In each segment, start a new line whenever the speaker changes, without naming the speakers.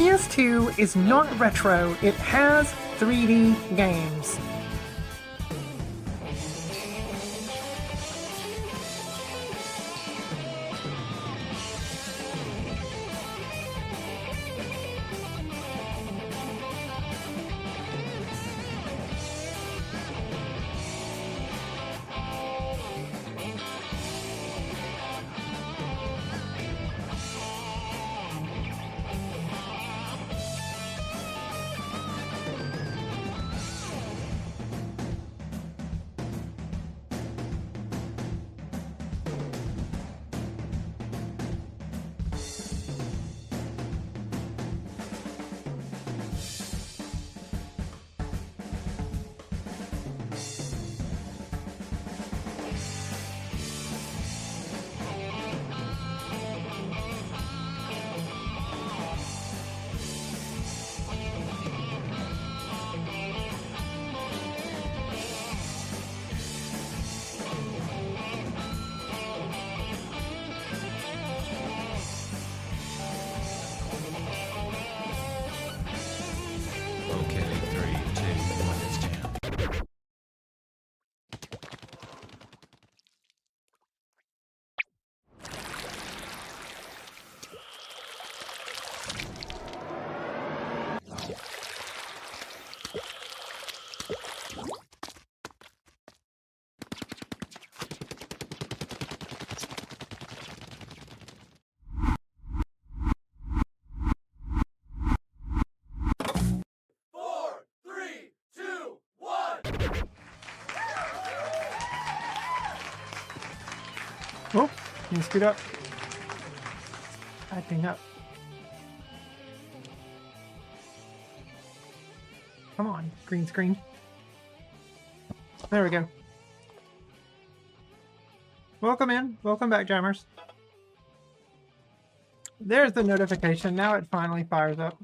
PS2 is not retro, it has 3D games.
Okay, 3, 2, 1, it's jam.
Oh, can you speed up? Acting up. Come on, green screen. There we go. Welcome in. Welcome back, jammers. There's the notification. Now it finally fires up.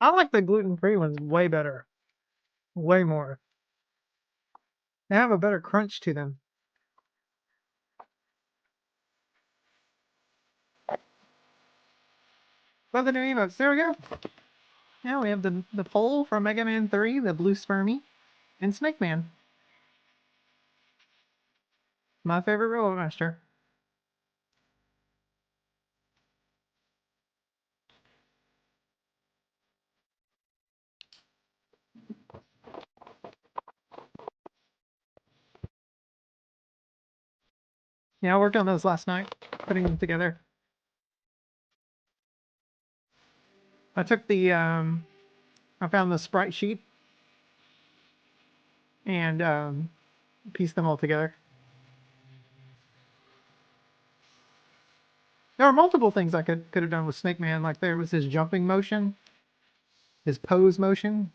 I like the gluten-free ones way better. Way more. They have a better crunch to them. Love the new emotes. There we go. Now we have the pole from Mega Man 3, the Blue Spermy, and Snake Man. My favorite Robot Master. Yeah, I worked on those last night, putting them together. I took the, I found the sprite sheet and pieced them all together. There are multiple things I could have done with Snake Man, like there was his jumping motion, his pose motion,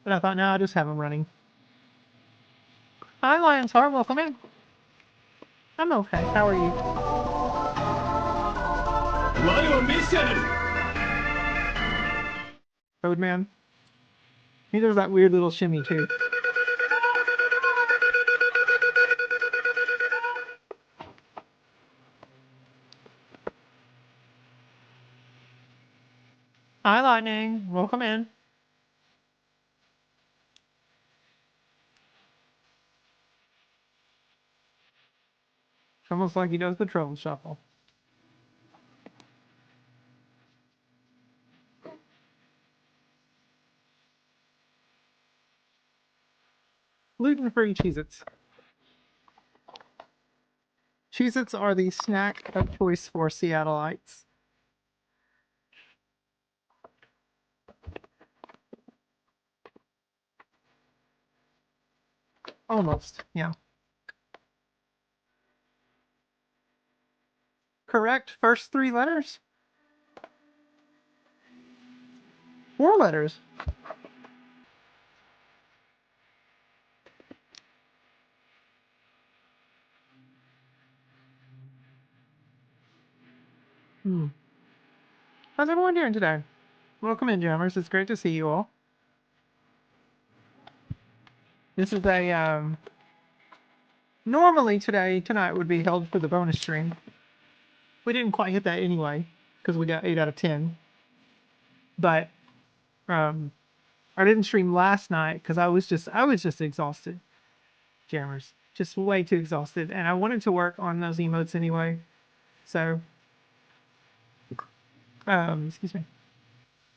but I thought, no, I'll just have him running. Hi, Lion's Heart, welcome in. I'm okay, how are you? Roadman. He does that weird little shimmy too. Hi, Lightning. Welcome in. It's almost like he does the trouble shuffle. Gluten-free Cheez-Its. Cheez-Its are the snack of choice for Seattleites. Almost, yeah. Correct. First 3 letters? 4 letters. How's everyone doing today? Welcome in, jammers. It's great to see you all. This is a Normally tonight would be held for the bonus stream. We didn't quite hit that anyway because we got 8 out of 10. But I didn't stream last night because I was just exhausted, jammers, just way too exhausted, and I wanted to work on those emotes anyway. So excuse me.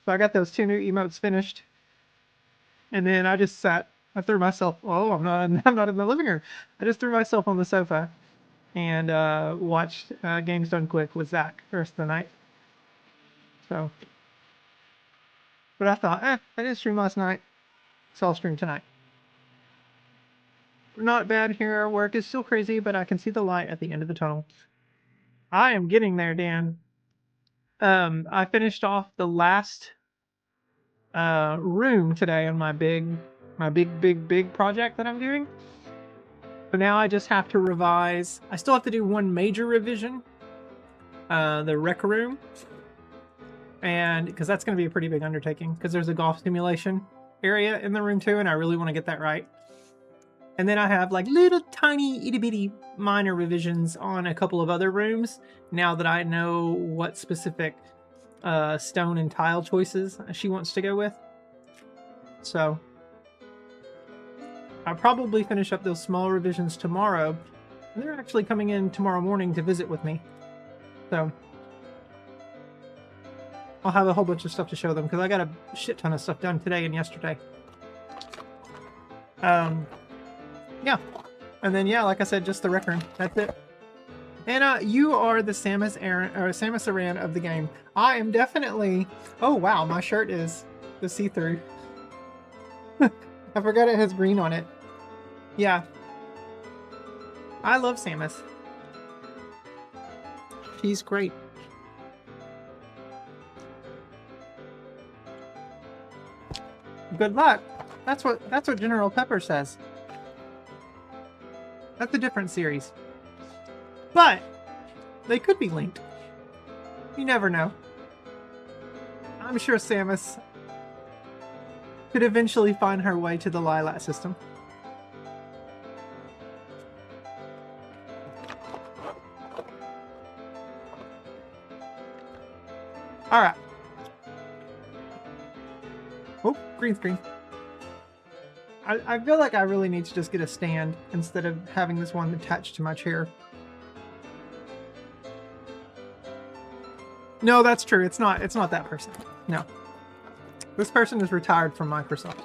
So I got those 2 new emotes finished, and then I just sat. I threw myself. Oh, I'm not. I'm not in the living room. I just threw myself on the sofa and watched Games Done Quick with Zach the rest of the night. So, but I thought, I didn't stream last night, so I'll stream tonight. Not bad here. Work is still crazy, but I can see the light at the end of the tunnel. I am getting there, Dan. I finished off the last room today on my big project that I'm doing. So now I just have to revise. I still have to do one major revision, the rec room, and because that's going to be a pretty big undertaking because there's a golf simulation area in the room too, and I really want to get that right. And then I have like little tiny itty bitty minor revisions on a couple of other rooms now that I know what specific stone and tile choices she wants to go with. So I'll probably finish up those small revisions tomorrow. And they're actually coming in tomorrow morning to visit with me. So I'll have a whole bunch of stuff to show them because I got a shit ton of stuff done today and yesterday. Yeah. And then, yeah, like I said, just the rec room. That's it. And you are the Samus Aran of the game. I am definitely... Oh, wow, my shirt is the see-through. I forgot it has green on it. Yeah. I love Samus. She's great. Good luck. That's what General Pepper says. That's a different series. But they could be linked. You never know. I'm sure Samus could eventually find her way to the Lilat system. Alright. Oh, green screen. I feel like I really need to just get a stand instead of having this one attached to my chair. No, that's true. It's not that person. No. This person is retired from Microsoft.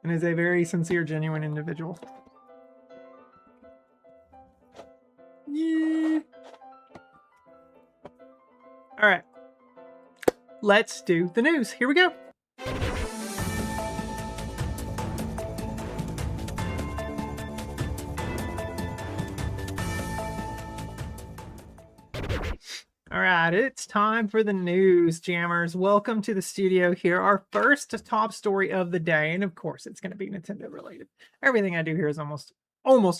And is a very sincere, genuine individual. Yeah. All right. Let's do the news. Here we go. All right, it's time for the news, jammers. Welcome to the studio here. Our first top story of the day, and of course, it's going to be Nintendo related. Everything I do here is almost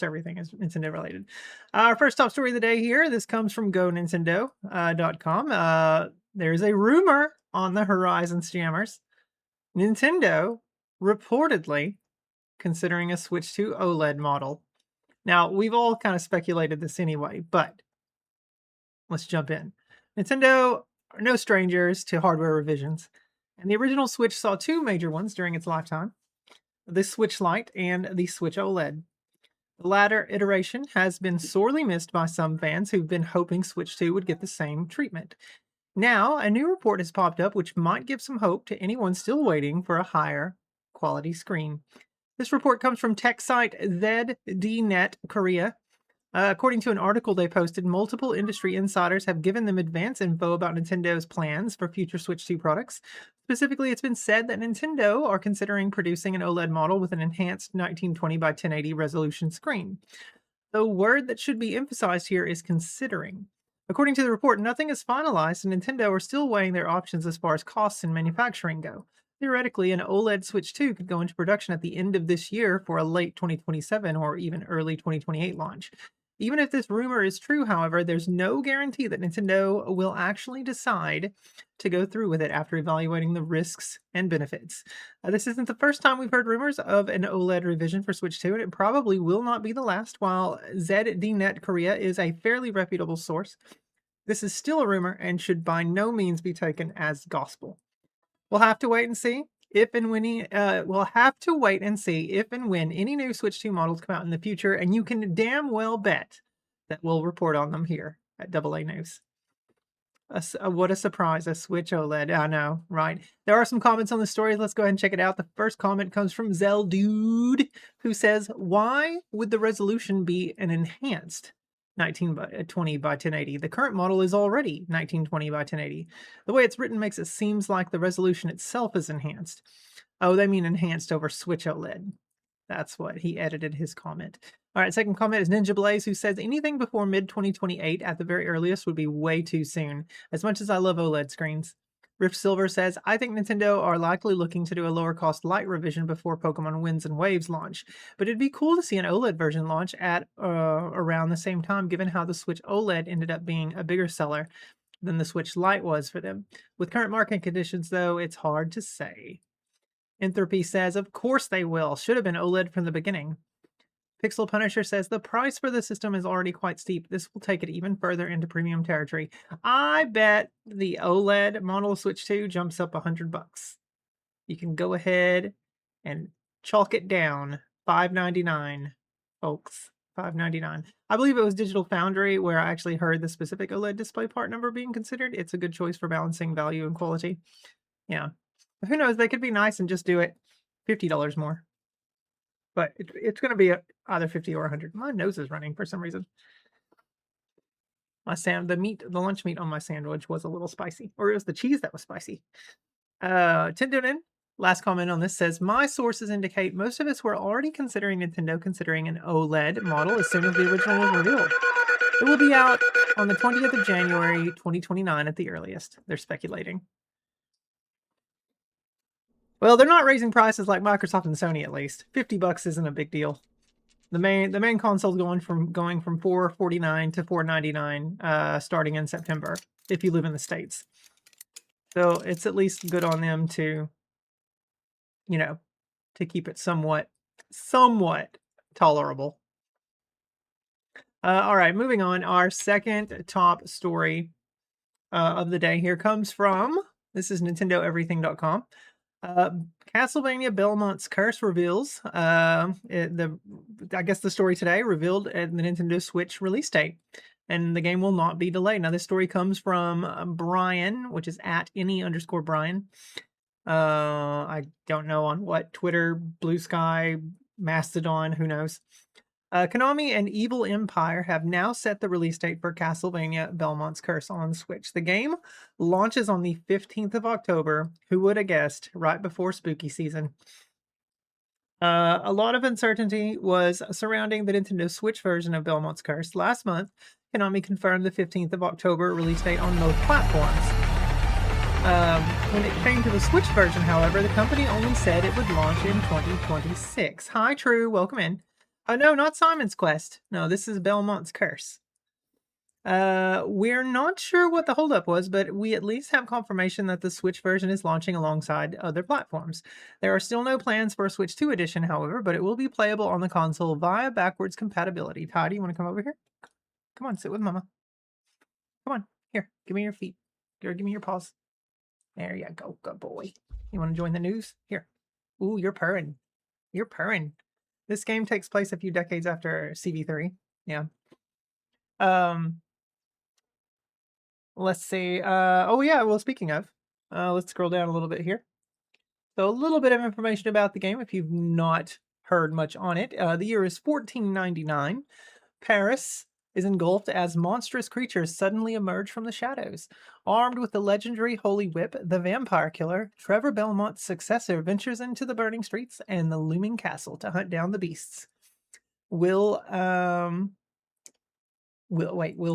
everything is Nintendo related. Our first top story of the day here. This comes from GoNintendo.com. There's a rumor on the horizon, jammers. Nintendo reportedly considering a switch to OLED model. Now, we've all kind of speculated this anyway, but let's jump in. Nintendo are no strangers to hardware revisions, and the original Switch saw 2 major ones during its lifetime, the Switch Lite and the Switch OLED. The latter iteration has been sorely missed by some fans who've been hoping Switch 2 would get the same treatment. Now, a new report has popped up which might give some hope to anyone still waiting for a higher quality screen. This report comes from tech site ZDNet Korea. According to an article they posted, multiple industry insiders have given them advance info about Nintendo's plans for future Switch 2 products. Specifically, it's been said that Nintendo are considering producing an OLED model with an enhanced 1920 by 1080 resolution screen. The word that should be emphasized here is considering. According to the report, nothing is finalized, and Nintendo are still weighing their options as far as costs and manufacturing go. Theoretically, an OLED Switch 2 could go into production at the end of this year for a late 2027 or even early 2028 launch. Even if this rumor is true, however, there's no guarantee that Nintendo will actually decide to go through with it after evaluating the risks and benefits. This isn't the first time we've heard rumors of an OLED revision for Switch 2, and it probably will not be the last. While ZDNet Korea is a fairly reputable source, this is still a rumor and should by no means be taken as gospel. We'll have to wait and see if and when we'll have to wait and see if and when any new Switch 2 models come out in the future, and you can damn well bet that we'll report on them here at AA News. What a surprise, a Switch OLED. I know, right? There are some comments on the story. Let's go ahead and check it out. The first comment comes from Zeldude, who says, "Why would the resolution be an enhanced 1920 by 1080? The current model is already 1920 by 1080. The way it's written makes it seems like the resolution itself is enhanced." Oh, they mean enhanced over Switch OLED. That's what he edited his comment. All right, second comment is Ninja Blaze, who says anything before mid 2028 at the very earliest would be way too soon, as much as I love OLED screens. Rift Silver says, I think Nintendo are likely looking to do a lower cost light revision before Pokemon Winds and Waves launch, but it'd be cool to see an OLED version launch at around the same time, given how the Switch OLED ended up being a bigger seller than the Switch Lite was for them. With current market conditions, though, it's hard to say. Entropy says, of course they will. Should have been OLED from the beginning. Pixel Punisher says, the price for the system is already quite steep. This will take it even further into premium territory. I bet the OLED model Switch 2 jumps up $100. You can go ahead and chalk it down. $5.99, folks. $5.99. I believe it was Digital Foundry where I actually heard the specific OLED display part number being considered. It's a good choice for balancing value and quality. Yeah. Who knows? They could be nice and just do it $50 more. But it's going to be either 50 or 100. My nose is running for some reason. The lunch meat on my sandwich was a little spicy, or it was the cheese that was spicy. Tindonin, last comment on this says, my sources indicate most of us were already considering Nintendo considering an OLED model as soon as the original was revealed. It will be out on the 20th of January, 2029 at the earliest. They're speculating. Well, they're not raising prices like Microsoft and Sony, at least. $50 isn't a big deal. The main console's going from $449 to $499 starting in September if you live in the States. So it's at least good on them to, to keep it somewhat tolerable. All right, moving on. Our second top story of the day here comes from, this is NintendoEverything.com. Castlevania Belmont's Curse reveals, I guess the story today revealed at the Nintendo Switch release date, and the game will not be delayed. Now, this story comes from Brian, which is at any_Brian. I don't know on what, Twitter, Blue Sky, Mastodon, who knows. Konami and Evil Empire have now set the release date for Castlevania Belmont's Curse on Switch. The game launches on the 15th of October. Who would have guessed? Right before spooky season. A lot of uncertainty was surrounding the Nintendo Switch version of Belmont's Curse. Last month, Konami confirmed the 15th of October release date on both platforms. When it came to the Switch version, however, the company only said it would launch in 2026. Hi, True. Welcome in. Oh, no, not Simon's Quest. No, this is Belmont's Curse. We're not sure what the holdup was, but we at least have confirmation that the Switch version is launching alongside other platforms. There are still no plans for a Switch 2 edition, however, but it will be playable on the console via backwards compatibility. Ty, do you want to come over here? Come on, sit with Mama. Come on, here, give me your feet. Here, give me your paws. There you go, good boy. You want to join the news? Here. Ooh, you're purring. You're purring. This game takes place a few decades after CV3. Yeah. Let's see. Oh yeah, well, speaking of, let's scroll down a little bit here. So a little bit of information about the game if you've not heard much on it. The year is 1499. Paris is engulfed as monstrous creatures suddenly emerge from the shadows. Armed with the legendary Holy Whip, the vampire killer, Trevor Belmont's successor, ventures into the burning streets and the looming castle to hunt down the beasts. Will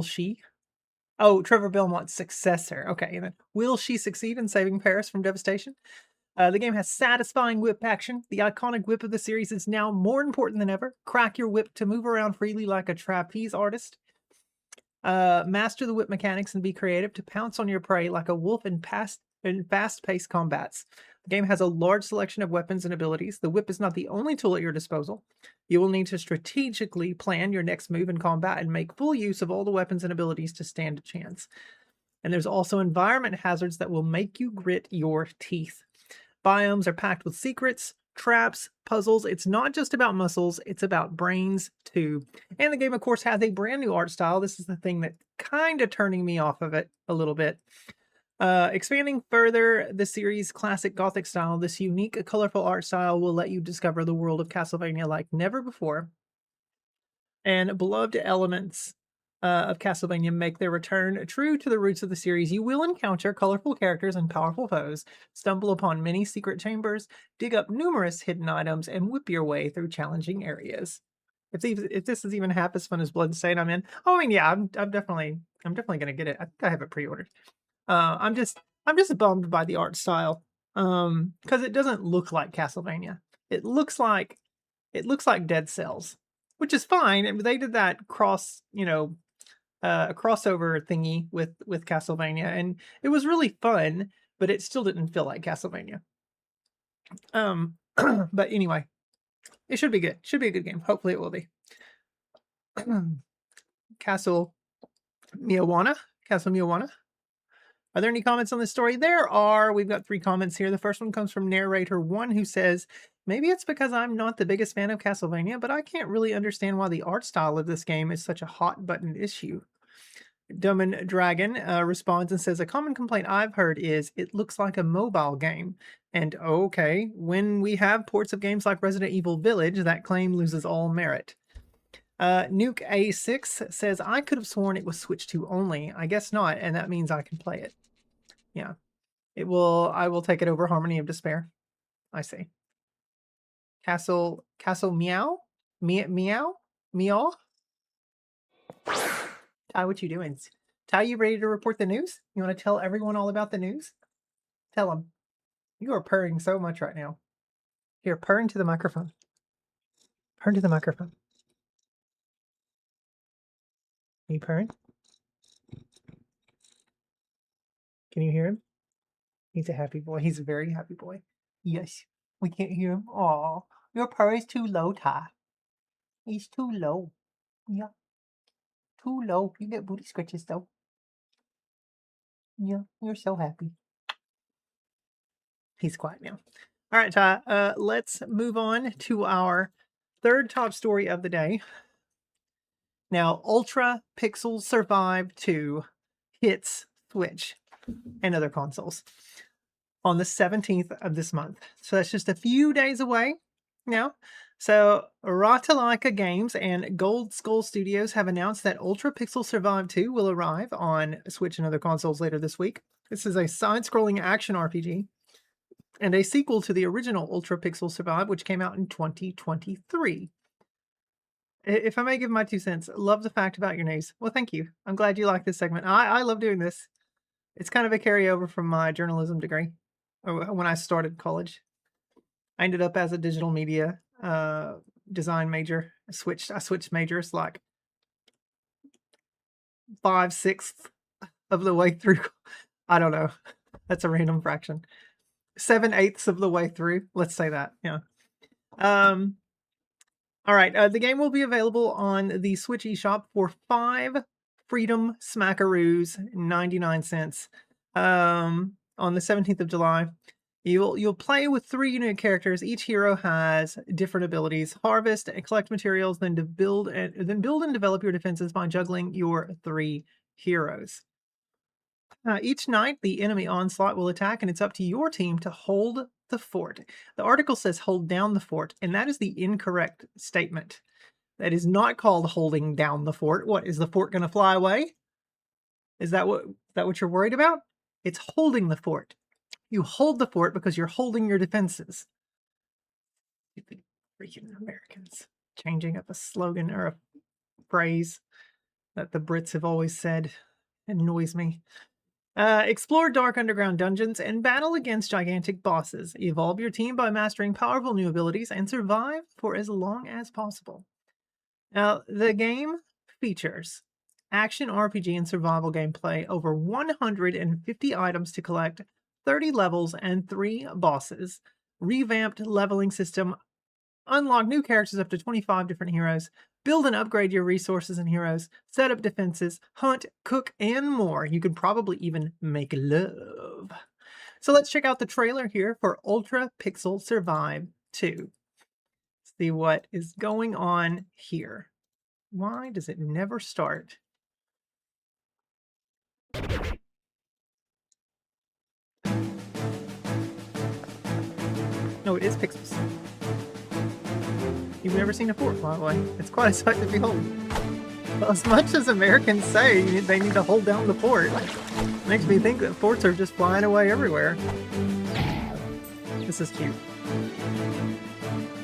she? Oh, Trevor Belmont's successor. Okay, and then will she succeed in saving Paris from devastation? The game has satisfying whip action. The iconic whip of the series is now more important than ever. Crack your whip to move around freely like a trapeze artist. Master the whip mechanics and be creative to pounce on your prey like a wolf in fast-paced combats. The game has a large selection of weapons and abilities. The whip is not the only tool at your disposal. You will need to strategically plan your next move in combat and make full use of all the weapons and abilities to stand a chance. And there's also environment hazards that will make you grit your teeth. Biomes are packed with secrets, traps, puzzles. It's not just about muscles, it's about brains too. And the game, of course, has a brand new art style. This is the thing that kind of turning me off of it a little bit. Expanding further the series' classic Gothic style, this unique, colorful art style will let you discover the world of Castlevania like never before. And beloved elements of Castlevania make their return. True to the roots of the series, you will encounter colorful characters and powerful foes, stumble upon many secret chambers, dig up numerous hidden items, and whip your way through challenging areas. If this is even half as fun as Bloodstained I'm in, oh, I mean, yeah, I'm definitely gonna get it. I think I have it pre-ordered. I'm just bummed by the art style, because it doesn't look like Castlevania. It looks like Dead Cells, which is fine. And they did that a crossover thingy with Castlevania, and it was really fun, but it still didn't feel like Castlevania. But anyway, it should be good. Should be a good game. Hopefully, it will be. Castle Miawana. Castle Miawana. Are there any comments on this story? There are. We've got 3 comments here. The first one comes from Narrator 1, who says, maybe it's because I'm not the biggest fan of Castlevania, but I can't really understand why the art style of this game is such a hot button issue. Domin Dragon responds and says, a common complaint I've heard is it looks like a mobile game. And okay, when we have ports of games like Resident Evil Village, that claim loses all merit. Nuke A6 says, I could have sworn it was Switch 2 only. I guess not, and that means I can play it. Yeah. I will take it over Harmony of Despair. I see. Castle Meow? Meow? Meow? Ty, what you doing? Ty, you ready to report the news? You want to tell everyone all about the news? Tell them. You are purring so much right now. Here, purr into the microphone. Purr into the microphone. Are you purring? Can you hear him? He's a happy boy. He's a very happy boy. Yes. We can't hear him. Aw. Your purr is too low, Ty. He's too low. Yeah. Too low. You get booty scratches, though. Yeah. You're so happy. He's quiet now. All right, Ty. Let's move on to our third top story of the day. Now, Ultra Pixel Survive 2 hits Switch and other consoles on the 17th of this month. So that's just a few days away now. So Ratalaika Games and Gold Skull Studios have announced that Ultra Pixel Survive 2 will arrive on Switch and other consoles later this week. This is a side-scrolling action RPG and a sequel to the original Ultra Pixel Survive, which came out in 2023. If I may give my 2 cents, love the fact about your news. Well, thank you. I'm glad you like this segment. I love doing this. It's kind of a carryover from my journalism degree when I started college. I ended up as a digital media design major. I switched majors like 5/6 of the way through. I don't know. That's a random fraction. 7/8 of the way through. Let's say that. Yeah. All right. The game will be available on the Switch eShop for 5 Freedom Smackaroos, 99 cents. On the 17th of July. You'll play with 3 unique characters. Each hero has different abilities. Harvest and collect materials, then build and develop your defenses by juggling your 3 heroes. Each night, the enemy onslaught will attack, and it's up to your team to hold the fort. The article says hold down the fort, and that is the incorrect statement. That is not called holding down the fort. What, is the fort going to fly away? Is that what you're worried about? It's holding the fort. You hold the fort because you're holding your defenses. Stupid freaking Americans. Changing up a slogan or a phrase that the Brits have always said annoys me. Explore dark underground dungeons and battle against gigantic bosses. Evolve your team by mastering powerful new abilities and survive for as long as possible. Now, the game features action RPG and survival gameplay, over 150 items to collect, 30 levels, and 3 bosses. Revamped leveling system, unlock new characters up to 25 different heroes, build and upgrade your resources and heroes, set up defenses, hunt, cook, and more. You could probably even make love. So let's check out the trailer here for Ultra Pixel Survive 2. See what is going on here. Why does it never start? No, it is pixels. You've never seen a fort, by the way. It's quite a sight to behold. Well, as much as Americans say they need to hold down the fort, makes me think that forts are just flying away everywhere. This is cute.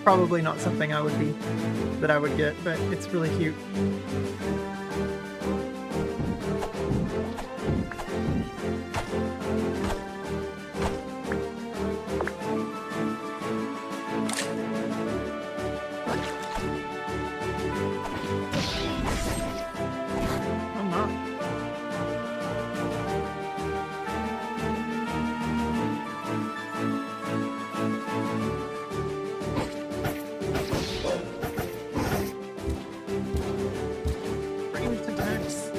Probably not something that I would get, but it's really cute. Oh my. Ranged attacks.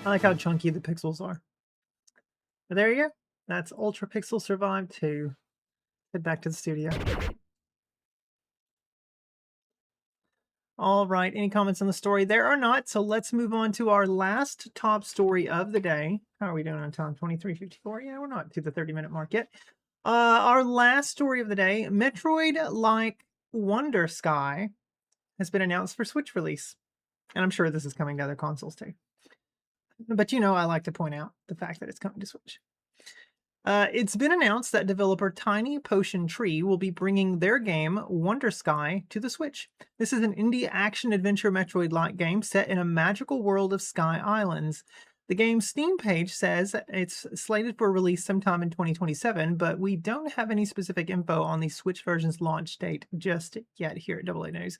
I like how chunky the pixels are. But there you go. That's Ultra Pixel Survive 2. Head back to the studio. All right, any comments on the story? There are not, so let's move on to our last top story of the day. How are we doing on time? 23:54? Yeah, we're not to the 30-minute mark yet. Our last story of the day, Metroid-like Wonder Sky has been announced for Switch release. And I'm sure this is coming to other consoles too. But you know, I like to point out the fact that it's coming to Switch. It's been announced that developer Tiny Potion Tree will be bringing their game Wonder Sky to the Switch. This is an indie action-adventure Metroid-like game set in a magical world of Sky Islands. The game's Steam page says it's slated for release sometime in 2027, but we don't have any specific info on the Switch version's launch date just yet here at AA News.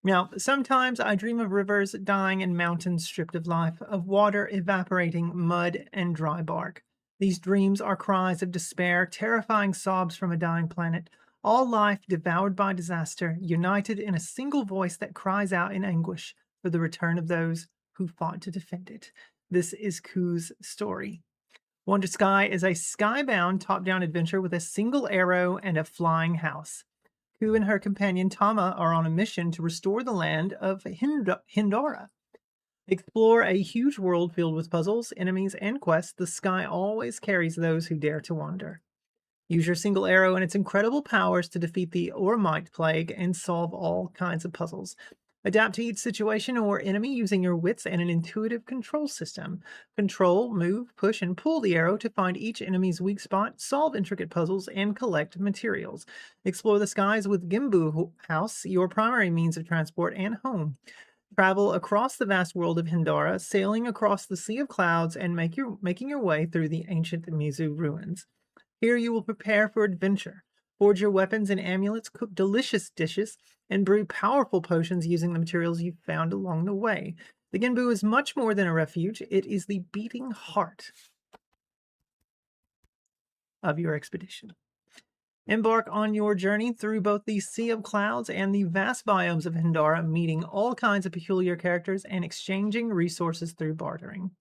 Now, sometimes I dream of rivers dying and mountains stripped of life, of water evaporating, mud and dry bark. These dreams are cries of despair, terrifying sobs from a dying planet, all life devoured by disaster, united in a single voice that cries out in anguish for the return of those who fought to defend it. This is Ku's story. Wonder Sky is a skybound top-down adventure with a single arrow and a flying house. Ku and her companion Tama are on a mission to restore the land of Hindara. Explore a huge world filled with puzzles, enemies, and quests. The sky always carries those who dare to wander. Use your single arrow and its incredible powers to defeat the Ormite plague and solve all kinds of puzzles. Adapt to each situation or enemy using your wits and an intuitive control system. Control, move, push, and pull the arrow to find each enemy's weak spot, solve intricate puzzles, and collect materials. Explore the skies with Gimbu House, your primary means of transport and home. Travel across the vast world of Hindara, sailing across the Sea of Clouds, and making your way through the ancient Mizu ruins. Here you will prepare for adventure. Forge your weapons and amulets, cook delicious dishes, and brew powerful potions using the materials you've found along the way. The Genbu is much more than a refuge. It is the beating heart of your expedition. Embark on your journey through both the Sea of Clouds and the vast biomes of Hindara, meeting all kinds of peculiar characters and exchanging resources through bartering.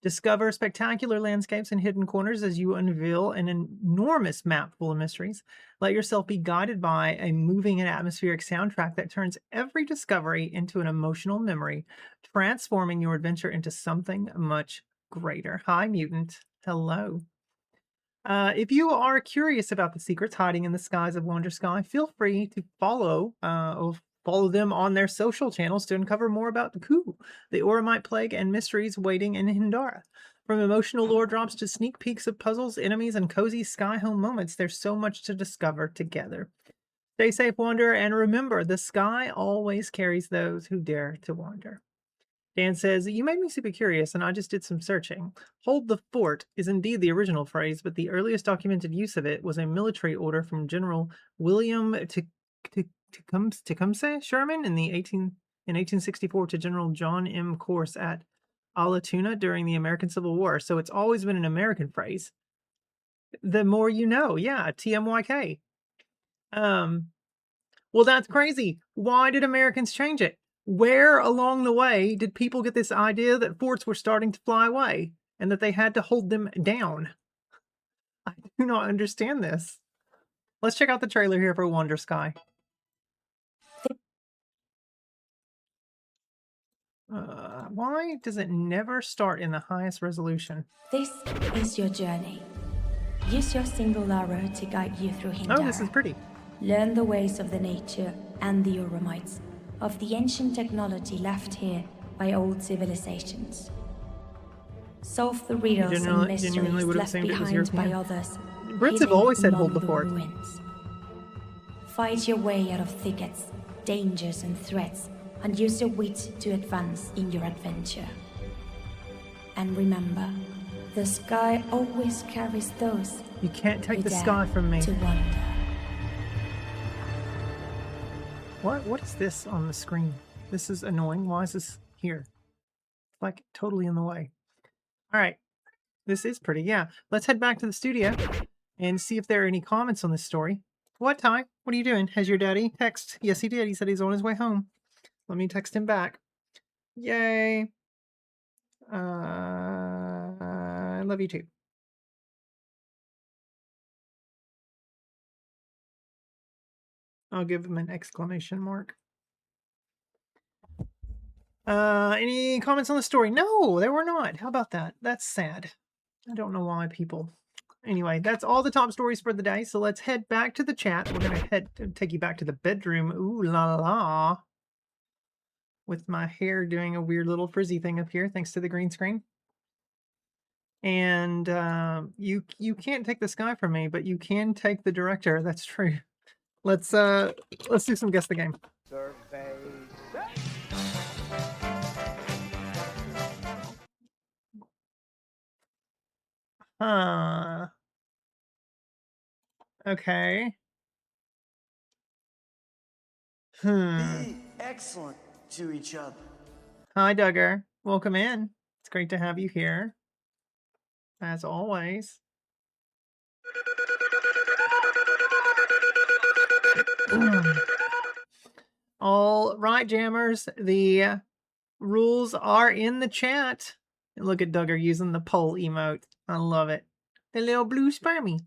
Discover spectacular landscapes and hidden corners as you unveil an enormous map full of mysteries. Let yourself be guided by a moving and atmospheric soundtrack that turns every discovery into an emotional memory, transforming your adventure into something much greater. Hi, mutant. Hello. If you are curious about the secrets hiding in the skies of Wonder Sky, feel free to follow them on their social channels to uncover more about the coup, the Oramite plague, and mysteries waiting in Hindara. From emotional lore drops to sneak peeks of puzzles, enemies, and cozy sky home moments, there's so much to discover together. Stay safe, Wanderer, and remember, the sky always carries those who dare to wander. Dan says, "You made me super curious, and I just did some searching. Hold the fort is indeed the original phrase, but the earliest documented use of it was a military order from General William Tecumseh Sherman in 1864 to General John M. Corse at Allatoona during the American Civil War. So it's always been an American phrase. The more you know, yeah, TMYK. Well, that's crazy. Why did Americans change it? Where along the way did people get this idea that forts were starting to fly away and that they had to hold them down? I do not understand this. Let's check out the trailer here for Wonder Sky. Why does it never start in the highest resolution?
This is your journey. Use your single arrow to guide you through Hindara.
Oh, this is pretty.
Learn the ways of the nature and the Oramites, of the ancient technology left here by old civilizations. Solve the riddles and mysteries left behind by others.
Brits have always said hold the fort.
Ruins. Fight your way out of thickets, dangers and threats, and use your wit to advance in your adventure. And remember, the sky always carries those
you can't take
who
the
dare
sky from me.
to wander.
What is this on the screen? This is annoying. Why is this here? It's like totally in the way. All right. This is pretty. Yeah. Let's head back to the studio and see if there are any comments on this story. What, Ty? What are you doing? Has your daddy text? Yes, he did. He said he's on his way home. Let me text him back. Yay. I love you too. I'll give him an exclamation mark. Any comments on the story? No, there were not. How about that? That's sad. I don't know why people. Anyway, that's all the top stories for the day. So let's head back to the chat. We're gonna take you back to the bedroom. Ooh la la. With my hair doing a weird little frizzy thing up here, thanks to the green screen. And you can't take the sky from me, but you can take the director. That's true. Let's do some guess the game.
Survey.
Okay.
Be excellent to each other.
Hi, Duggar. Welcome in. It's great to have you here. As always. All right, jammers. The rules are in the chat. Look at Duggar using the poll emote. I love it. The little blue spermy.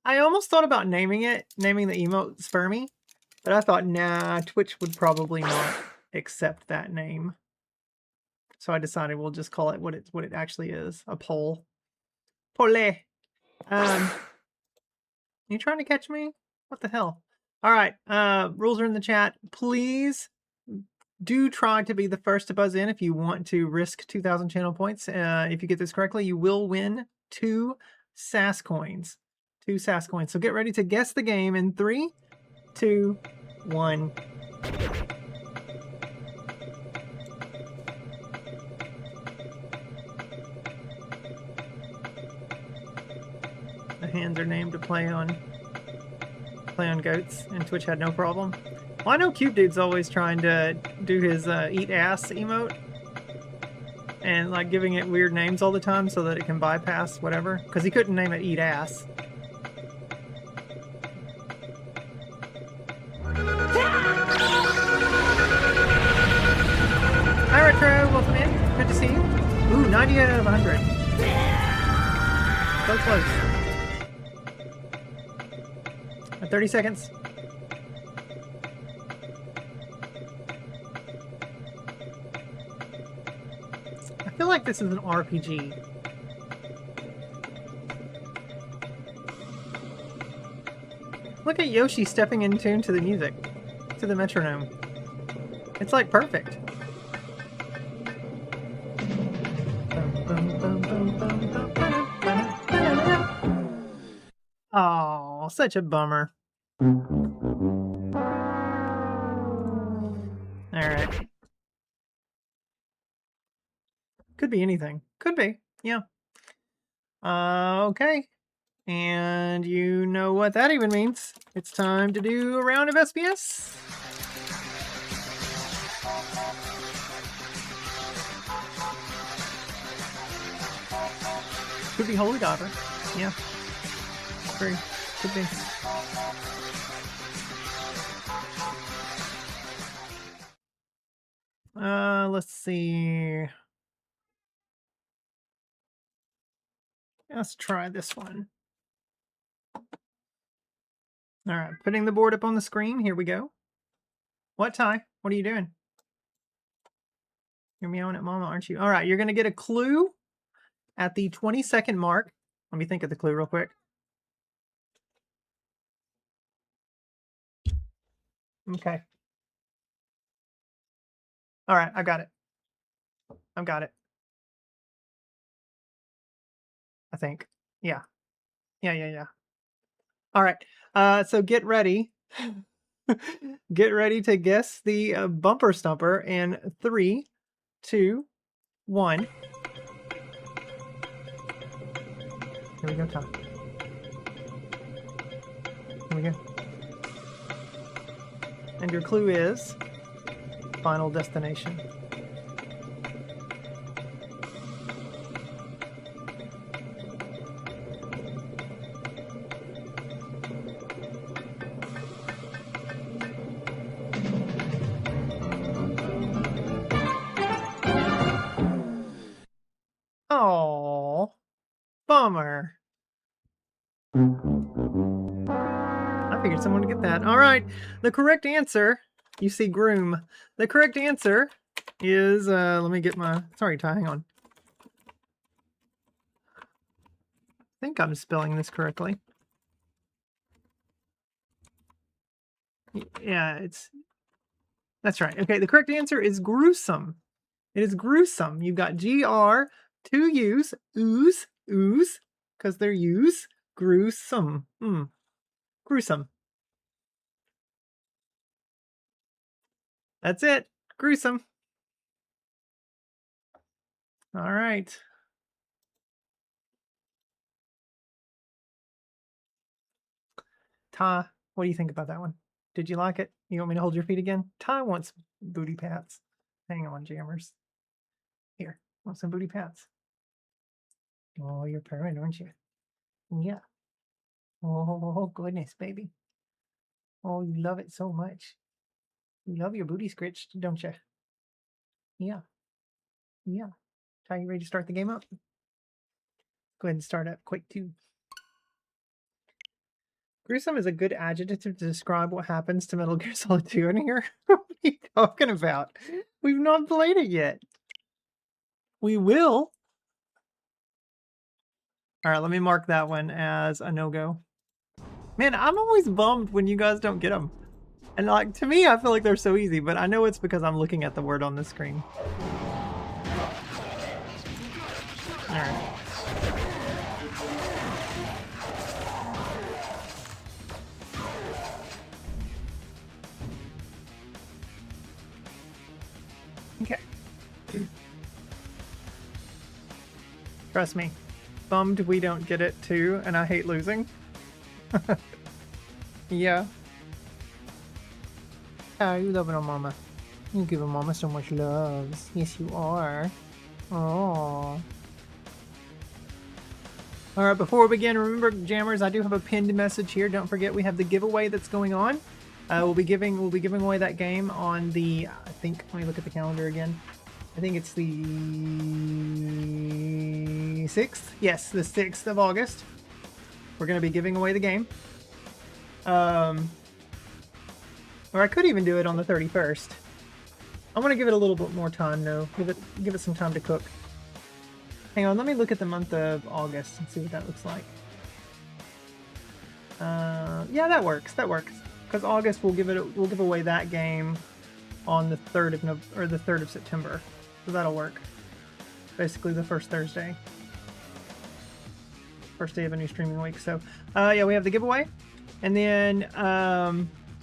I almost thought about naming the emote Spermy, but I thought, nah, Twitch would probably not accept that name. So I decided we'll just call it what it actually is, a poll. Pole. You trying to catch me? What the hell? All right, rules are in the chat. Please do try to be the first to buzz in if you want to risk 2,000 channel points. If you get this correctly, you will win 2 SAS coins. 2 SAS coins. So get ready to guess the game in 3, 2, 1. The hands are named to play on goats, and Twitch had no problem. Well, I know Cute Dude's always trying to do his eat ass emote and like giving it weird names all the time so that it can bypass whatever, because he couldn't name it eat ass. Hi Retro, welcome in. Good to see you. Ooh, 98 out of 100. So close. 30 seconds. I feel like this is an RPG. Look at Yoshi stepping in tune to the music, to the metronome. It's like perfect. Oh, such a bummer. Alright. Could be anything. Could be. Yeah. Okay. And you know what that even means. It's time to do a round of SPS. Could be Holy Daughter. Yeah. True. Could be. Let's see. Let's try this one. All right, putting the board up on the screen. Here we go. What, Ty? What are you doing? You're meowing at Mama, aren't you? All right, you're going to get a clue at the 20-second mark. Let me think of the clue real quick. Okay. All right, I got it. I've got it. I think. Yeah. Yeah. All right. So get ready. Get ready to guess the bumper stumper in 3, 2, 1. Here we go, Tom. Here we go. And your clue is Final Destination. Oh, bummer. I figured someone would get that. All right, the correct answer, you see groom. The correct answer is, let me get my, sorry, Ty, hang on. I think I'm spelling this correctly. Yeah, that's right. Okay, the correct answer is gruesome. It is gruesome. You've got GR, 2 U's, ooze, because they're U's. Gruesome. Gruesome. That's it. Gruesome. All right. Ty, what do you think about that one? Did you like it? You want me to hold your feet again? Ty wants booty pats. Hang on, jammers. Here, want some booty pats? Oh, you're purring, aren't you? Yeah. Oh, goodness, baby. Oh, you love it so much. You love your booty scratched, don't you? Yeah. Yeah. Ty, you ready to start the game up? Go ahead and start up Quake 2. Gruesome is a good adjective to describe what happens to Metal Gear Solid 2 in here. What are you talking about? We've not played it yet. We will. All right, let me mark that one as a no-go. Man, I'm always bummed when you guys don't get them. And like, to me, I feel like they're so easy, but I know it's because I'm looking at the word on the screen. All right. Okay. Trust me. Bummed we don't get it too, and I hate losing. Yeah. Oh, you loving on Mama. You giving Mama so much love. Yes, you are. Oh. Alright, before we begin, remember, jammers, I do have a pinned message here. Don't forget we have the giveaway that's going on. We'll be giving away that game on the, I think, let me look at the calendar again. I think it's the 6th. Yes, the 6th of August. We're going to be giving away the game. Or I could even do it on the 31st. I want to give it a little bit more time, though. Give it some time to cook. Hang on, let me look at the month of August and see what that looks like. Yeah, that works. That works. Because August we'll give away that game on the 3rd of the 3rd of September. So that'll work. Basically the first Thursday. First day of a new streaming week. So yeah, we have the giveaway. And then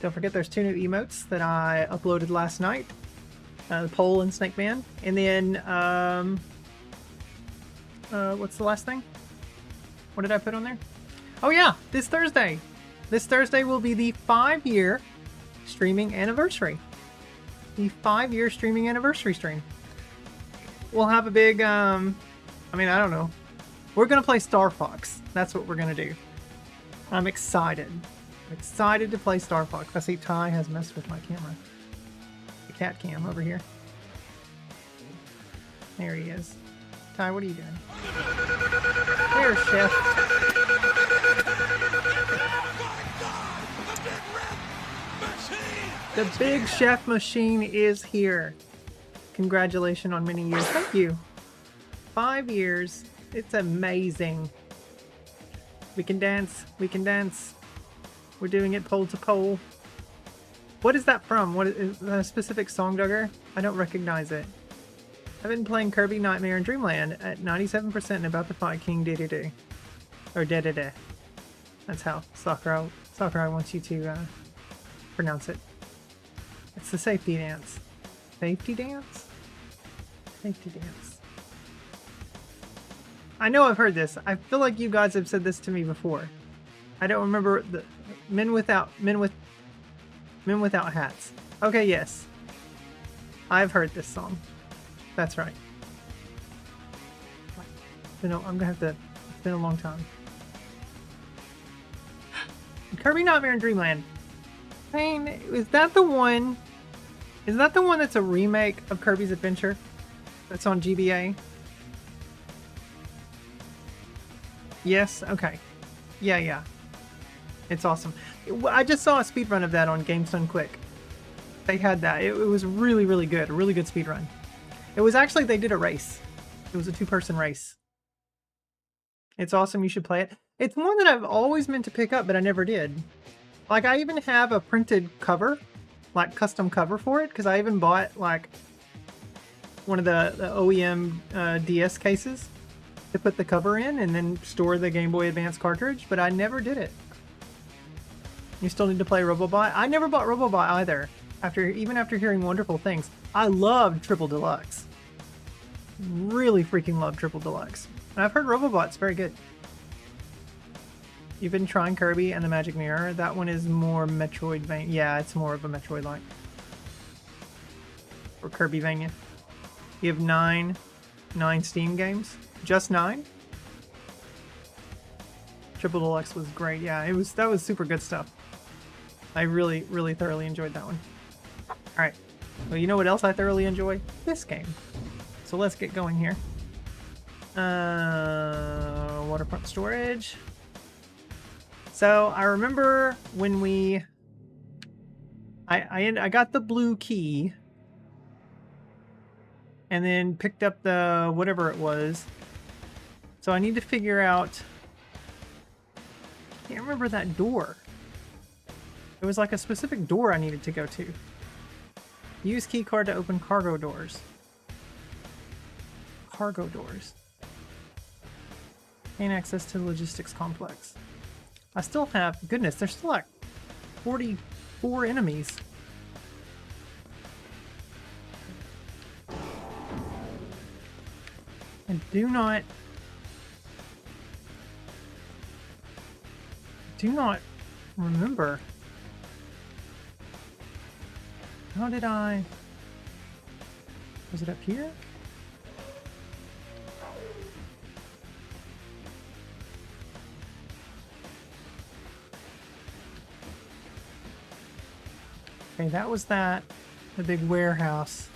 don't forget there's 2 new emotes that I uploaded last night. The Pole and Snake Man. And then what's the last thing? What did I put on there? Oh yeah, this Thursday. This Thursday will be the 5-year streaming anniversary. The 5-year streaming anniversary stream. We'll have a big, I mean, I don't know. We're going to play Star Fox. That's what we're going to do. I'm excited. I'm excited to play Star Fox. I see Ty has messed with my camera. The cat cam over here. There he is. Ty, what are you doing? There's Chef. The big chef machine is here. Congratulations on many years. Thank you. 5 years. It's amazing. We can dance. We can dance. We're doing it pole to pole. What is that from? What is a specific song, Duggar? I don't recognize it. I've been playing Kirby Nightmare in Dreamland at 97% and about to fight King Dedede. Or Dedede. That's how Sakurai wants you to pronounce it. It's the safety dance. Safety dance? Safety dance. I know I've heard this. I feel like you guys have said this to me before. I don't remember the men without hats. Okay, yes. I've heard this song. That's right. I'm gonna have to. It's been a long time. Kirby Nightmare in Dreamland. Pain, is that the one? Is that the one that's a remake of Kirby's Adventure? That's on GBA? Yes? Okay. Yeah. It's awesome. I just saw a speedrun of that on Games Done Quick. They had that. It was really, really good. A really good speedrun. It was actually, they did a race. It was a 2-person race. It's awesome. You should play it. It's one that I've always meant to pick up, but I never did. Like, I even have a printed cover, like custom cover for it, because I even bought like one of the OEM DS cases to put the cover in and then store the Game Boy Advance cartridge, but I never did it. You still need to play Robobot? I never bought Robobot either, even after hearing wonderful things. I loved Triple Deluxe. Really freaking love Triple Deluxe. And I've heard Robobot's very good. You've been trying Kirby and the Magic Mirror. That one is more Metroidvania. Yeah, it's more of a Metroid-like. Or Kirbyvania. You have 9 Steam games. Just 9? Triple Deluxe was great. Yeah, that was super good stuff. I really, really thoroughly enjoyed that one. Alright. Well, you know what else I thoroughly enjoy? This game. So let's get going here. Waterfront storage. So I remember when I got the blue key and then picked up the whatever it was. So I need to figure out, I can't remember that door. It was like a specific door I needed to go to. Use key card to open cargo doors. Cargo doors. Gain access to the logistics complex. I still have, goodness, there's still like 44 enemies. I do not remember. How did I... Was it up here? Okay, that was that. The big warehouse.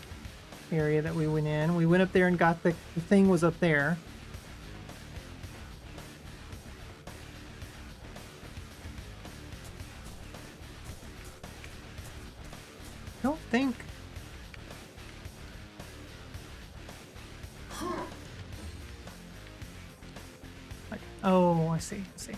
area that we went in. We went up there and got the thing was up there. Don't think. Like, oh, I see. I see.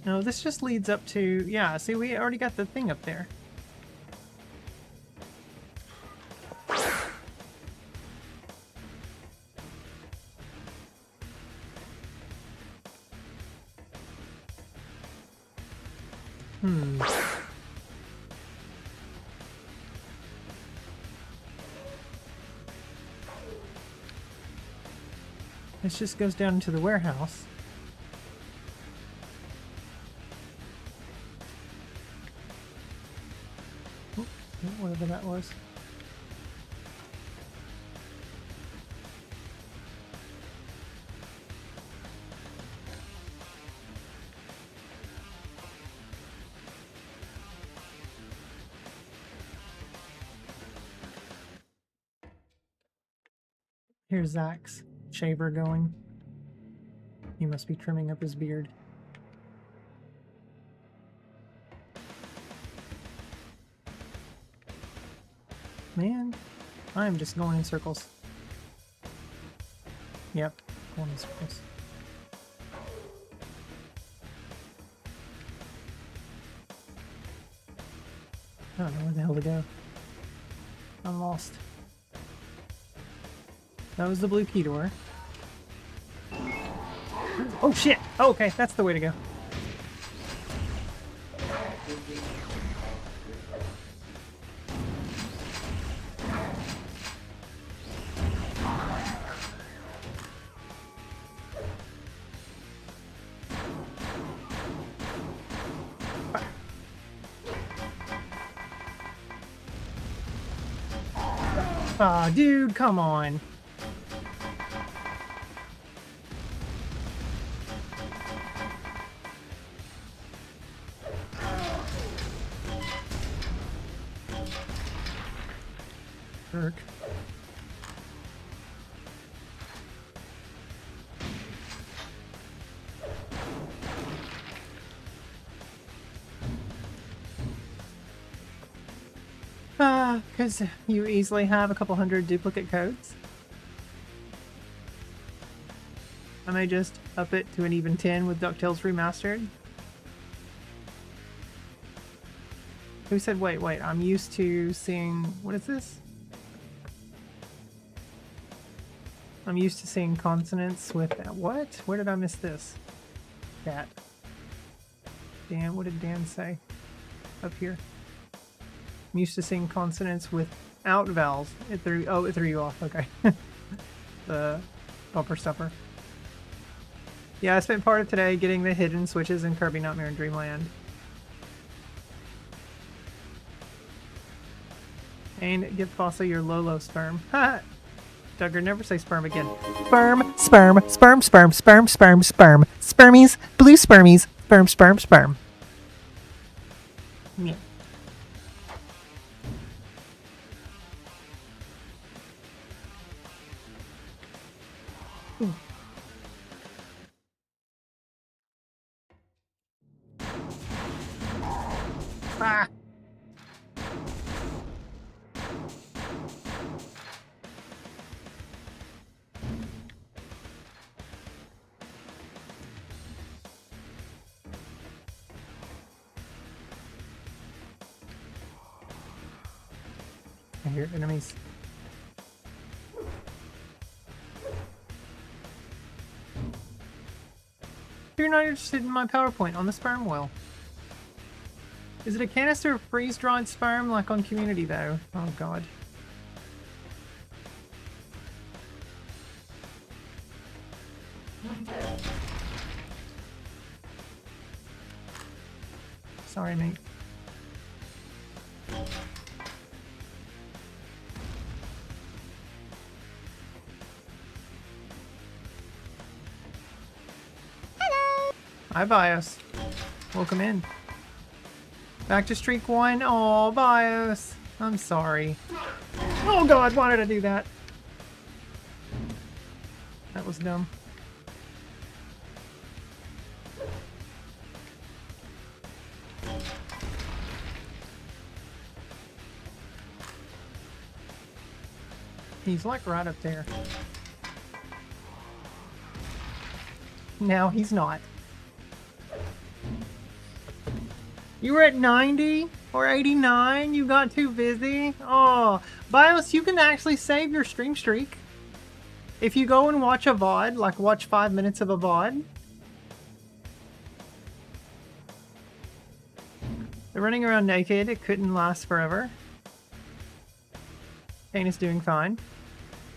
No, this just leads up to, yeah, see, we already got the thing up there. This just goes down into the warehouse. Whatever that was. Here's Zach's shaver going. He must be trimming up his beard. Man, I'm just going in circles. Yep, going in circles. I don't know where the hell to go. I'm lost. That was the blue key door. Oh shit! Oh, okay, that's the way to go. Aw, dude, come on. Jerk. Because you easily have a couple hundred duplicate codes. I may just up it to an even 10 with DuckTales Remastered. Who said, wait, I'm used to seeing, what is this? I'm used to seeing consonants with, what? Where did I miss this? That. Dan, what did Dan say up here? I'm used to seeing consonants without vowels. It threw you off, okay. The bumper stopper. Yeah, I spent part of today getting the hidden switches in Kirby Nightmare and Dreamland. And give Fossa your Lolo sperm. Ha! Duggar, never say sperm again. Sperm, sperm, sperm, sperm, sperm, sperm, sperm. Spermies, blue spermies, sperm, sperm, sperm. Yeah. Ooh. Ah! I hear enemies. You're not interested in my PowerPoint on the sperm whale. Is it a canister of freeze-dried sperm like on Community though? Oh god. Sorry, mate. Hi, Bios. Welcome in. Back to streak 1. Oh, Bios. I'm sorry. Oh god, why did I do that? That was dumb. He's like right up there. No, he's not. You were at 90 or 89? You got too busy? Oh, Bios, you can actually save your stream streak. If you go and watch a VOD, like watch 5 minutes of a VOD. They're running around naked. It couldn't last forever. Kane is doing fine.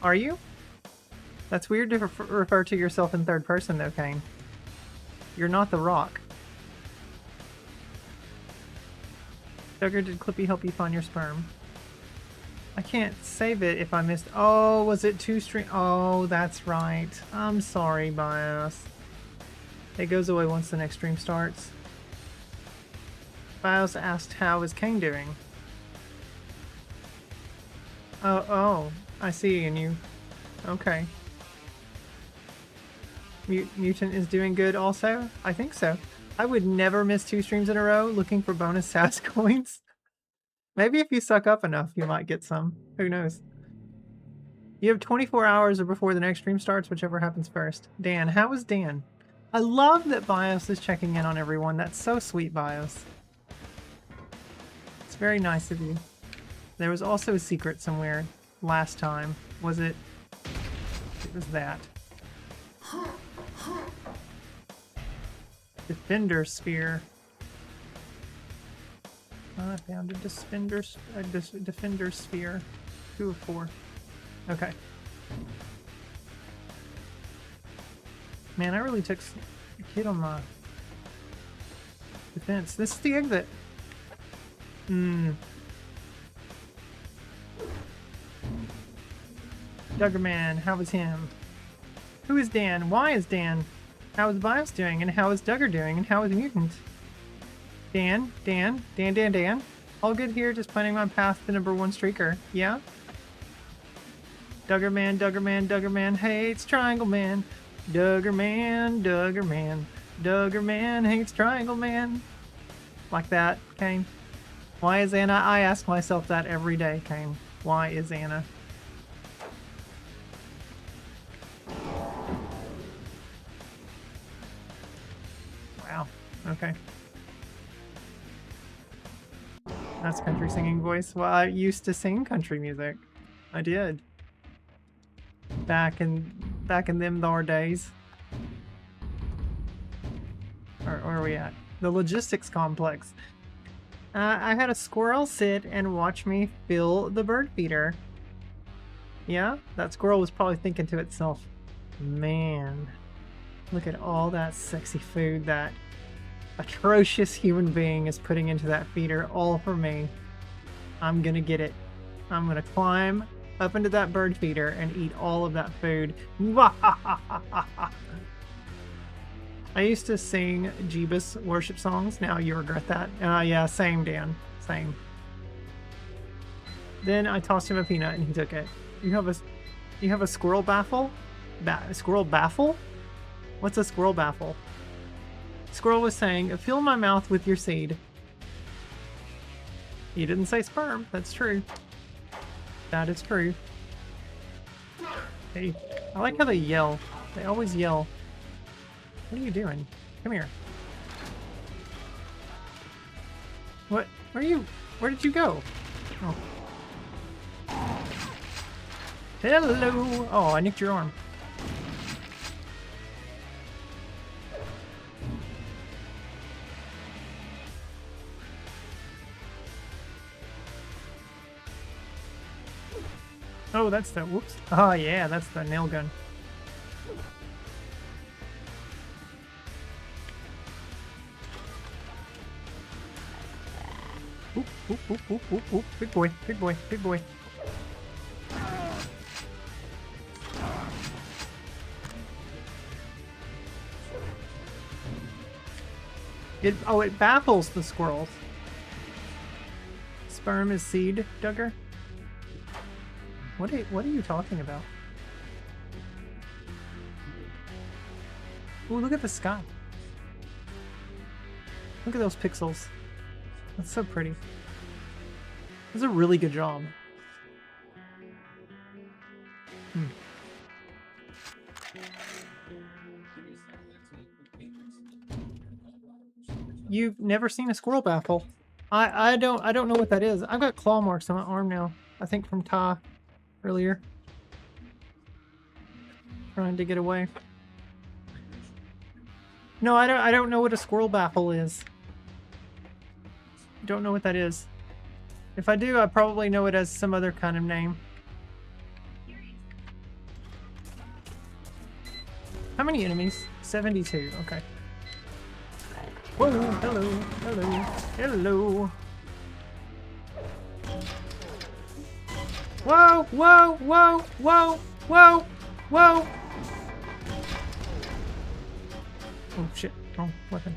Are you? That's weird to refer to yourself in third person though, Kane. You're not the Rock. Duggar, did Clippy help you find your sperm? I can't save it if I missed. Oh, was it 2 stream? Oh, that's right. I'm sorry, Bios. It goes away once the next stream starts. Bios asked, how is Kane doing? Oh, I see, and you... Okay. Mutant is doing good also? I think so. I would never miss 2 streams in a row looking for bonus SAS coins. Maybe if you suck up enough, you might get some. Who knows? You have 24 hours or before the next stream starts, whichever happens first. Dan, how is Dan? I love that Bios is checking in on everyone. That's so sweet, Bios. It's very nice of you. There was also a secret somewhere last time. Was it? It was that. Defender sphere. I found a defender sphere. 2 of 4. Okay. Man, I really took a hit on my defense. This is the exit. Duggerman, how was him? Who is Dan? Why is Dan? How is Bios doing? And how is Duggar doing? And how is Mutant? Dan? All good here, just planning my path to #1 streaker. Yeah? Duggerman hates Triangle Man. Duggerman hates Triangle Man. Like that, Kane. Why is Anna? I ask myself that every day, Kane. Why is Anna? Wow. Okay. That's country singing voice. Well, I used to sing country music. I did. Back in them thar days. Where are we at? The logistics complex. I had a squirrel sit and watch me fill the bird feeder. Yeah, that squirrel was probably thinking to itself, man, look at all that sexy food that atrocious human being is putting into that feeder, all for me. I'm gonna get it. I'm gonna climb up into that bird feeder and eat all of that food. I used to sing Jeebus worship songs. Now you regret that. Yeah, same, Dan. Same. Then I tossed him a peanut and he took it. You have a squirrel baffle? Squirrel baffle? What's a squirrel baffle? Squirrel was saying, fill my mouth with your seed. You didn't say sperm. That's true. That is true. Hey, I like how they yell. They always yell. What are you doing? Come here. What? Where are you? Where did you go? Oh. Hello! Oh, I nicked your arm. Oh, that's the, whoops. Oh yeah, that's the nail gun. Oop, oop, oop, oop, oop, oop. Big boy, big boy, big boy. It baffles the squirrels. Sperm is seed, Duggar? What are you talking about? Ooh, look at the sky. Look at those pixels. That's so pretty. That's a really good job. You've never seen a squirrel baffle. I don't know what that is. I've got claw marks on my arm now. I think from Ta earlier. Trying to get away. No, I don't know what a squirrel baffle is. Don't know what that is. If I do, I probably know it as some other kind of name. How many enemies? 72. Okay. Whoa, hello, hello, hello. Whoa, whoa, whoa, whoa, whoa, whoa. Oh shit, wrong weapon.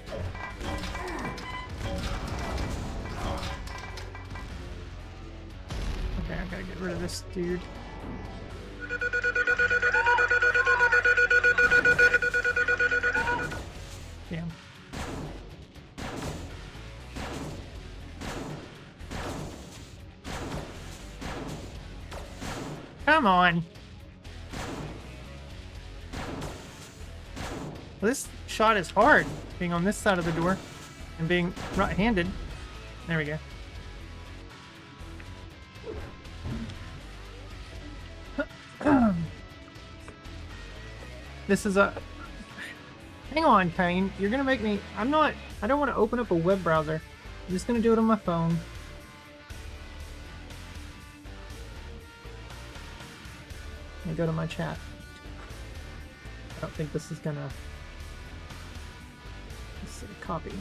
Okay, I gotta get rid of this dude. Damn. Come on. Well, this shot is hard, being on this side of the door and being right-handed. There we go. This is a... Hang on, Kane. You're gonna make me... I don't want to open up a web browser. I'm just gonna do it on my phone. Let me go to my chat. I don't think this is gonna... Let's see, copy.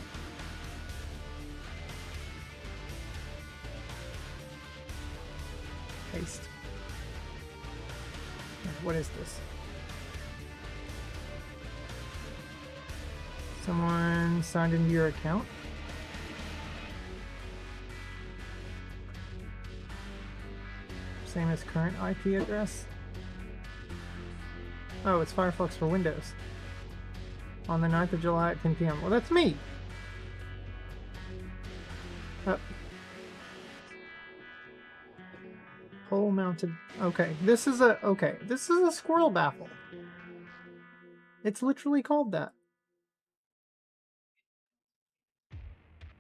Paste. What is this? Someone signed into your account? Same as current IP address? Oh, it's Firefox for Windows. On the 9th of July at 10 p.m. Well, that's me! Oh. Pole mounted. Okay, this is a... Okay, this is a squirrel baffle. It's literally called that.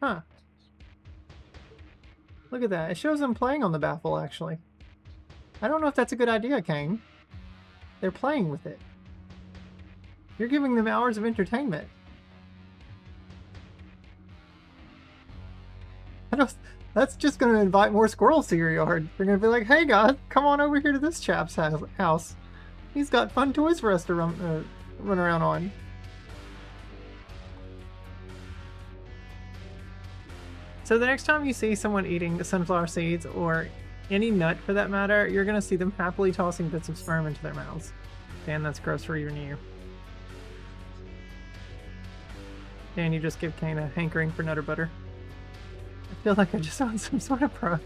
Huh. Look at that. It shows them playing on the baffle, actually. I don't know if that's a good idea, Kane. They're playing with it. You're giving them hours of entertainment. That's just going to invite more squirrels to your yard. They're going to be like, hey guys, come on over here to this chap's house. He's got fun toys for us to run around on. So the next time you see someone eating sunflower seeds, or any nut for that matter, you're going to see them happily tossing bits of sperm into their mouths. Dan, that's gross for even you. Dan, you just give Kane a hankering for Nutter Butter. I feel like I just on some sort of pro.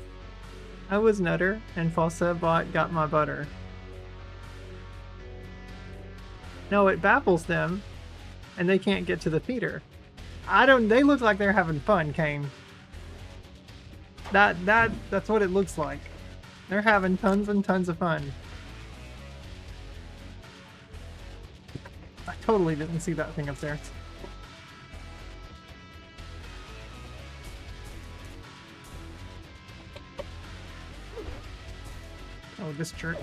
I was Nutter, and Fossa bot got my butter. No, it baffles them, and they can't get to the feeder. They look like they're having fun, Kane. That's what it looks like. They're having tons and tons of fun. I totally didn't see that thing upstairs. Oh, this jerk.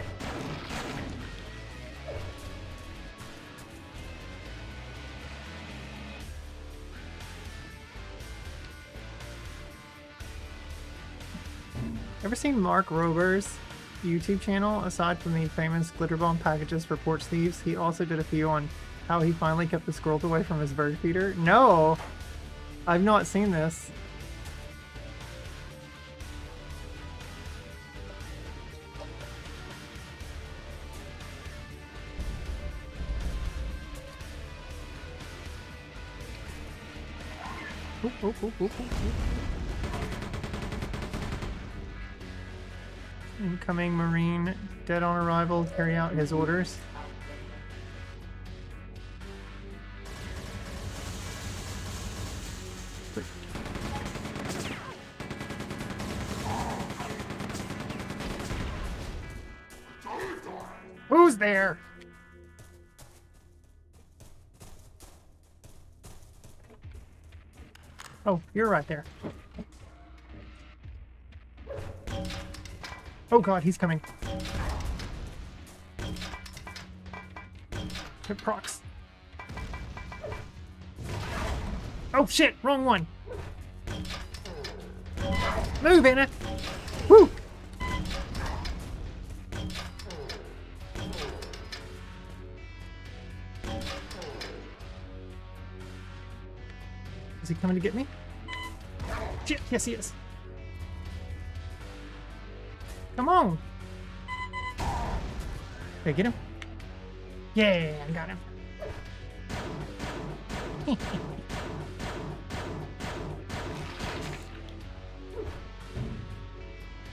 Ever seen Mark Rober's YouTube channel? Aside from the famous glitter bomb packages for porch thieves, he also did a few on how he finally kept the squirrels away from his bird feeder. No! I've not seen this. Oop, oop, oop, oop, oop, oop. Incoming Marine, dead on arrival, carry out his orders. Who's there? Oh, you're right there. Oh god, he's coming. Hit procs. Oh shit, wrong one. Move, Anna. Woo! Is he coming to get me? Shit, yes he is. Come on. Okay, get him. Yeah, I got him.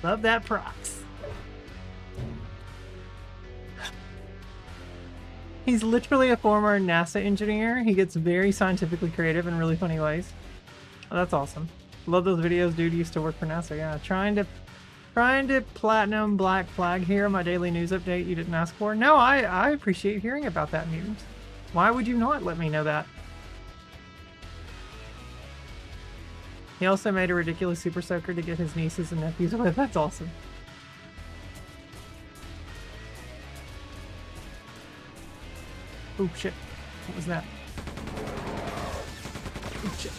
Love that procs. He's literally a former NASA engineer. He gets very scientifically creative in really funny ways. Oh, that's awesome. Love those videos. Dude used to work for NASA. Yeah, trying to platinum Black Flag here. My daily news update you didn't ask for. No, I appreciate hearing about that news. Why would you not let me know that? He also made a ridiculous super soaker to get his nieces and nephews with. That's awesome. Oh shit. What was that? Oh shit.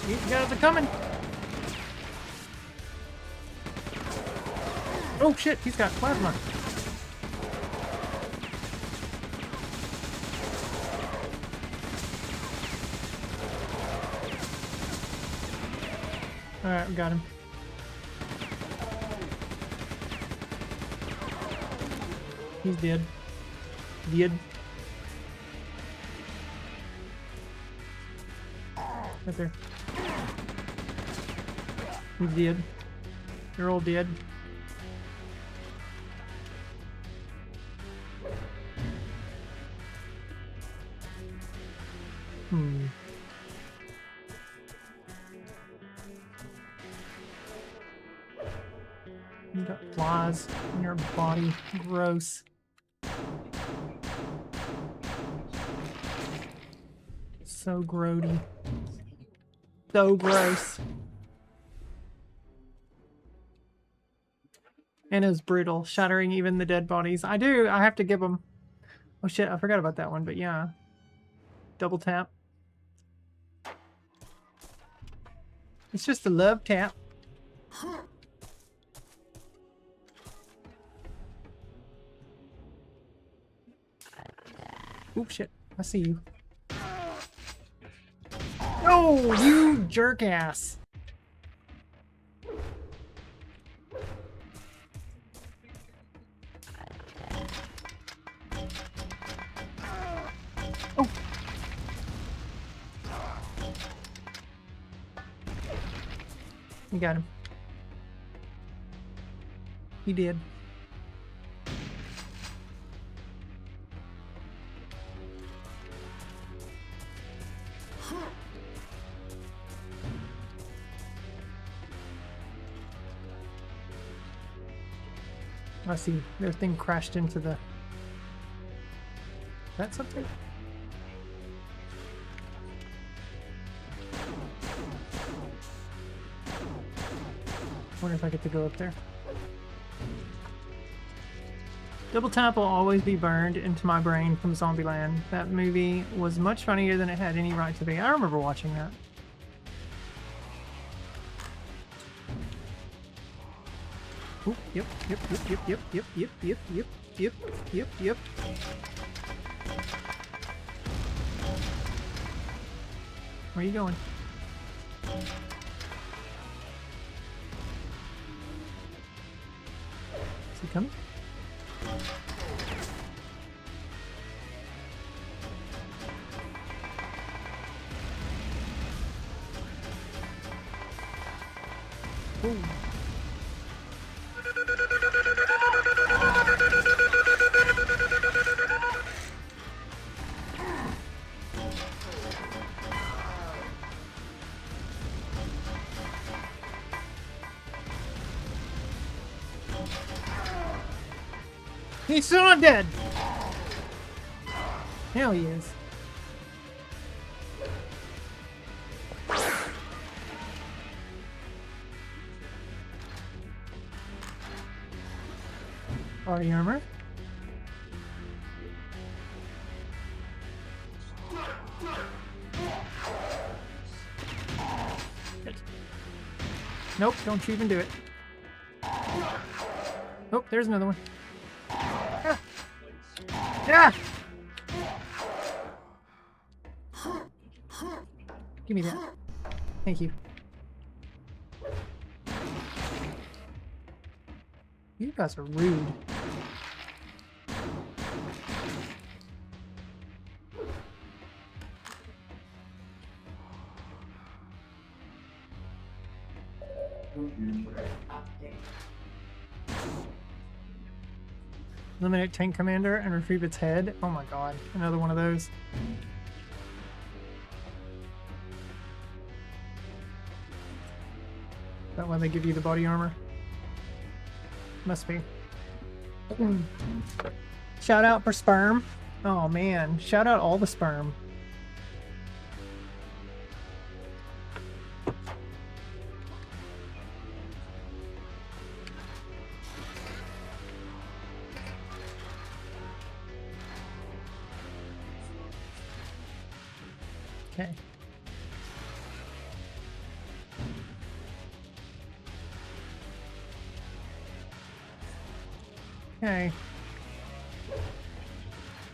You guys are coming. Oh shit, he's got plasma. Alright, we got him. He's dead. Dead. Right there. He's dead. You're all dead. You got flies in your body. Gross. So grody. So gross. And it was brutal, shattering even the dead bodies. I have to give them... Oh shit, I forgot about that one, but yeah. Double tap. It's just a love tap. Oop, shit. I see you. No, you jerk ass. Oh. You got him. He did. I see. Their thing crashed into the... Is that something? Wonder if I get to go up there. Double Tap will always be burned into my brain from Zombieland. That movie was much funnier than it had any right to be. I remember watching that. Ooh, yep. Where are you going? Is he coming? He's still not dead. Now he is. Body armor. Nope, don't you even do it. Oh, there's another one. Ah. Yeah! Give me that. Thank you. You guys are rude. Eliminate tank commander and retrieve its head. Oh my god, another one of those. Is that why they give you the body armor? Must be. Shout out for sperm. Oh man, shout out all the sperm. Okay. Okay.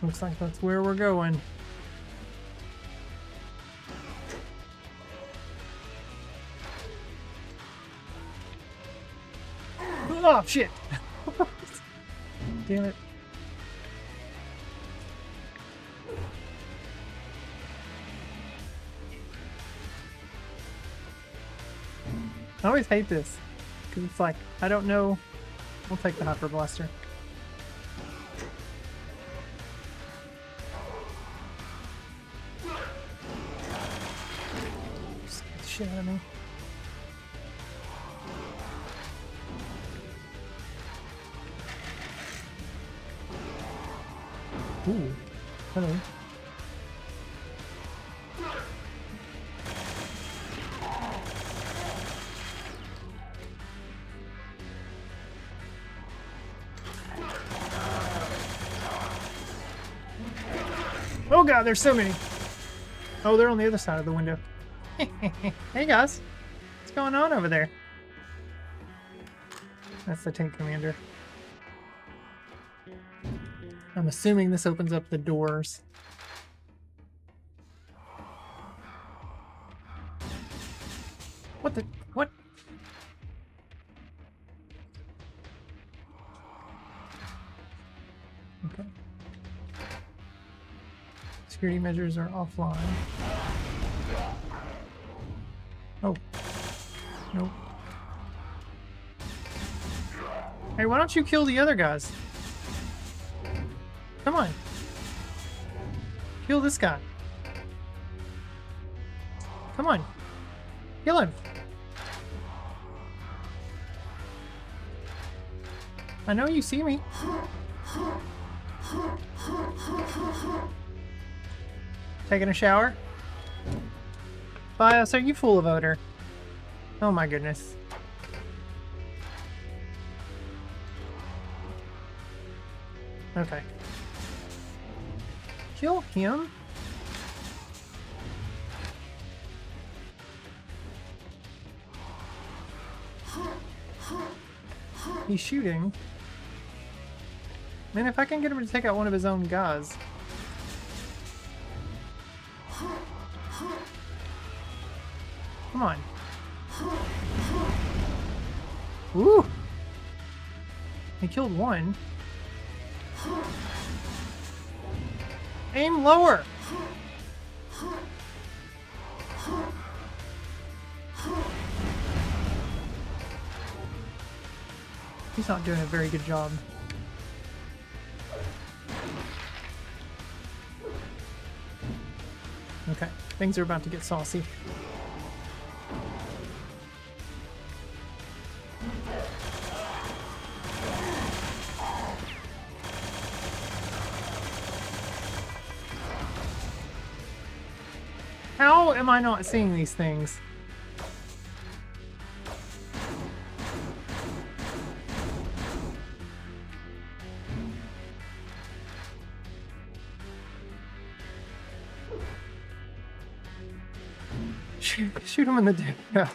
Looks like that's where we're going. Oh shit! Damn it. I always hate this, because it's like, I don't know. We'll take the Hyper Blaster. Scare the shit out of me. Ooh, hello. Oh god, there's so many. Oh, they're on the other side of the window. Hey guys, what's going on over there? That's the tank commander. I'm assuming this opens up the doors. What the? What? Okay. Security measures are offline. Oh. Nope. Hey, why don't you kill the other guys? Come on. Kill this guy. Come on. Kill him. I know you see me. Taking a shower? Bios, are you full of odor? Oh my goodness. Okay. Kill him? He's shooting. Man, if I can get him to take out one of his own guys. Come on. Woo! He killed one. Aim lower! He's not doing a very good job. Okay, things are about to get saucy. How am I not seeing these things? Shoot him in the dick. Yeah.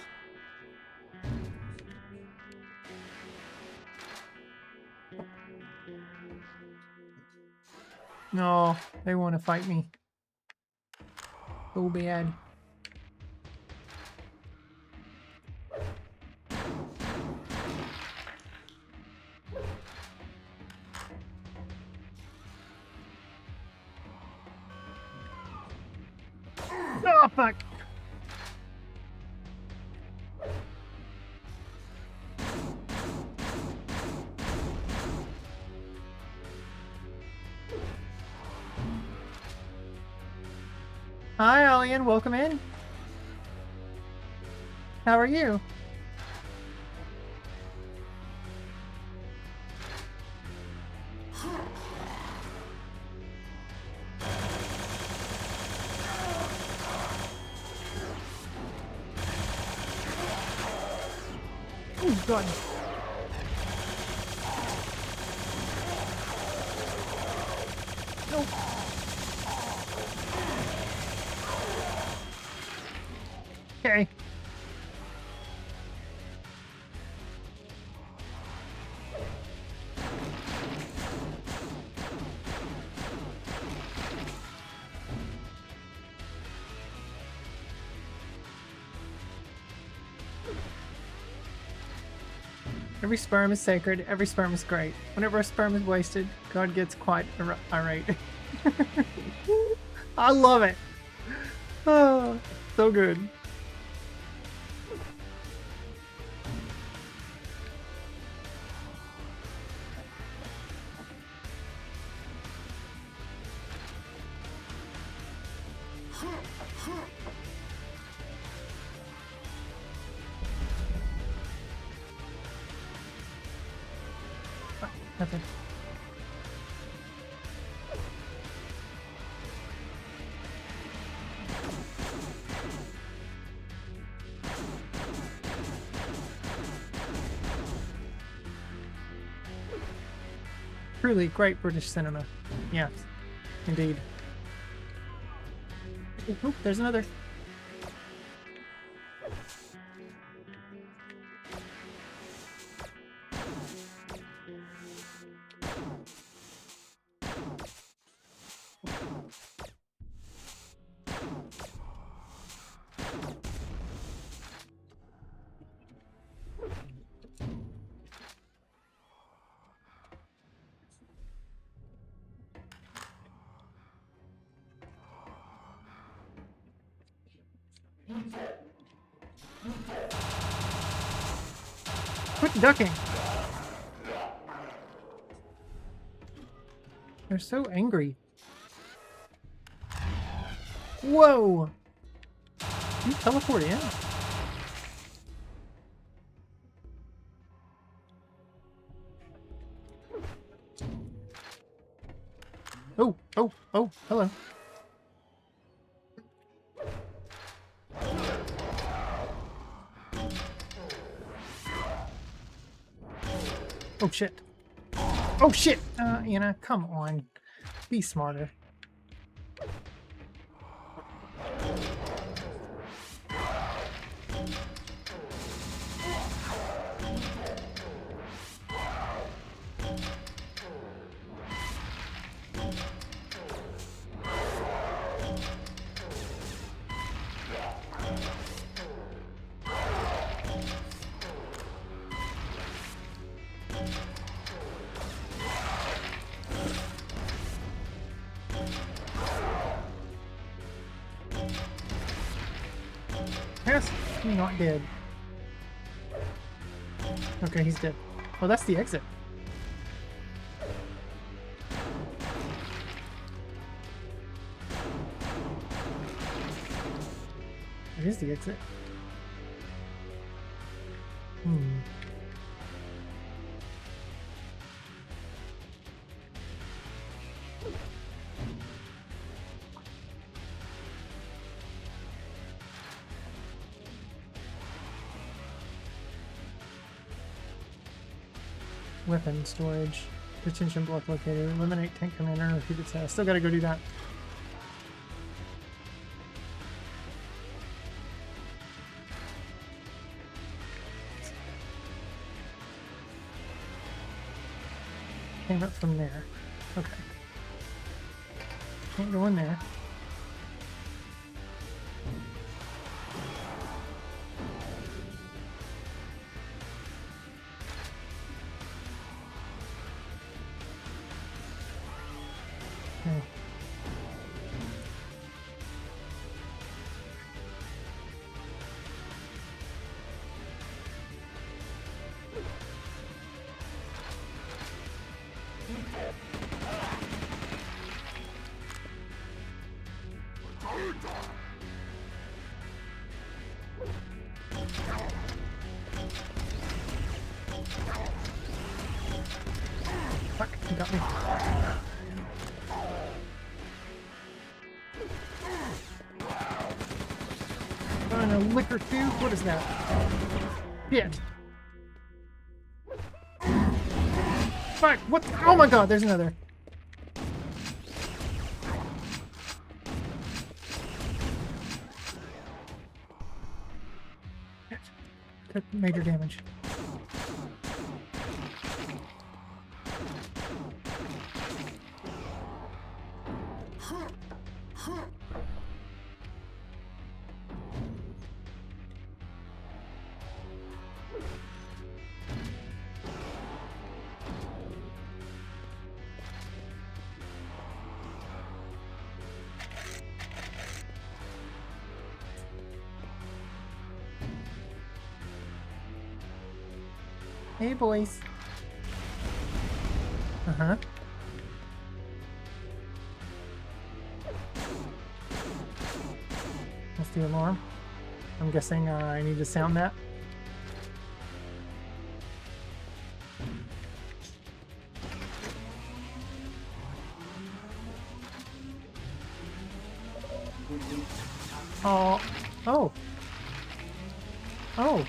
No, they want to fight me. So bad. Oh, fuck. Hi, Alien. Welcome in. How are you? Oh, God. Nope. Okay. Every sperm is sacred. Every sperm is great. Whenever a sperm is wasted, God gets quite irate. I love it. Oh, so good. Nothing. Truly great British cinema. Yes, indeed. Oh, there's another. Quit ducking. They're so angry. Whoa! You teleport in? Oh, oh, oh, hello. Oh shit. Oh shit! Anna, come on. Be smarter. Yes, he's not dead. Okay, he's dead. Oh, that's the exit. It is the exit. Hmm. Weapon storage. Detention block located. Eliminate tank commander and repeat the task. Still gotta go do that. Came up from there. Okay. Can't go in there. Okay. Fuck, he got me. Trying to liquor tube? What is that? Shit. Fuck, what? Oh my god, there's another. Took major damage. Hey, boys. Uh-huh. That's the alarm. I'm guessing I need to sound that. Oh. Oh. Oh.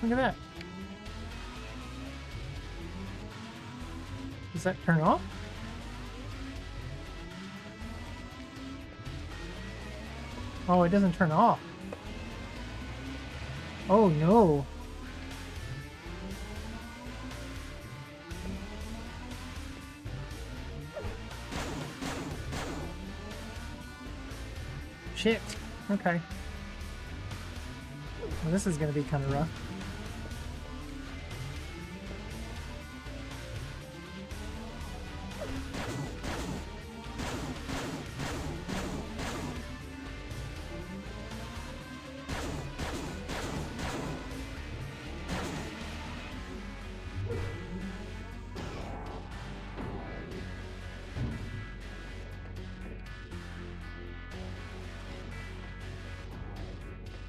Look at that. Does that turn off? Oh, it doesn't turn off. Oh no. Shit. Okay. Well, this is gonna be kind of rough.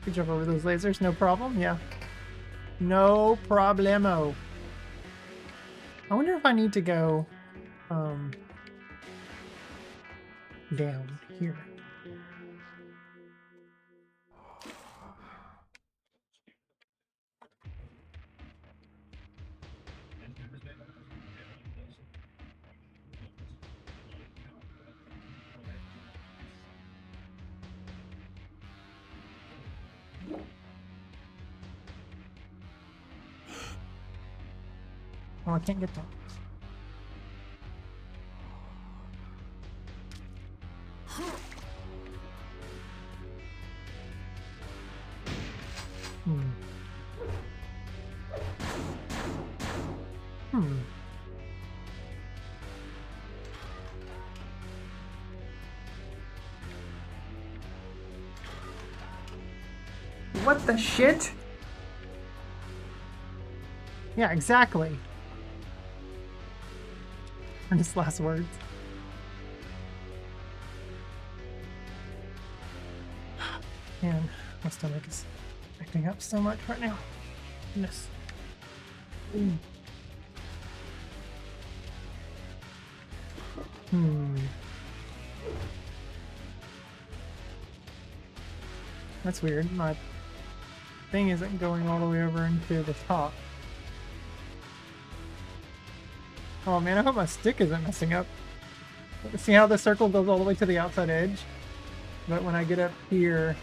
Could jump over those lasers, no problem, yeah. No problemo. I wonder if I need to go down here. Oh, I can't get that. Hmm. Hmm. What the shit? Yeah, exactly. And his last words. Man, my stomach is acting up so much right now. Goodness. Hmm. That's weird. My thing isn't going all the way over into the top. Oh man, I hope my stick isn't messing up. See how the circle goes all the way to the outside edge? But when I get up here...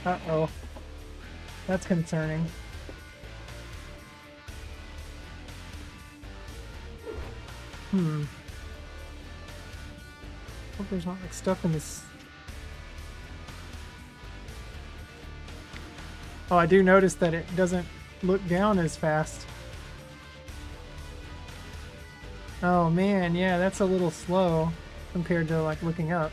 Uh-oh. That's concerning. Hope there's not like stuff in this... Oh, I do notice that it doesn't look down as fast. Oh man, yeah, that's a little slow compared to like looking up.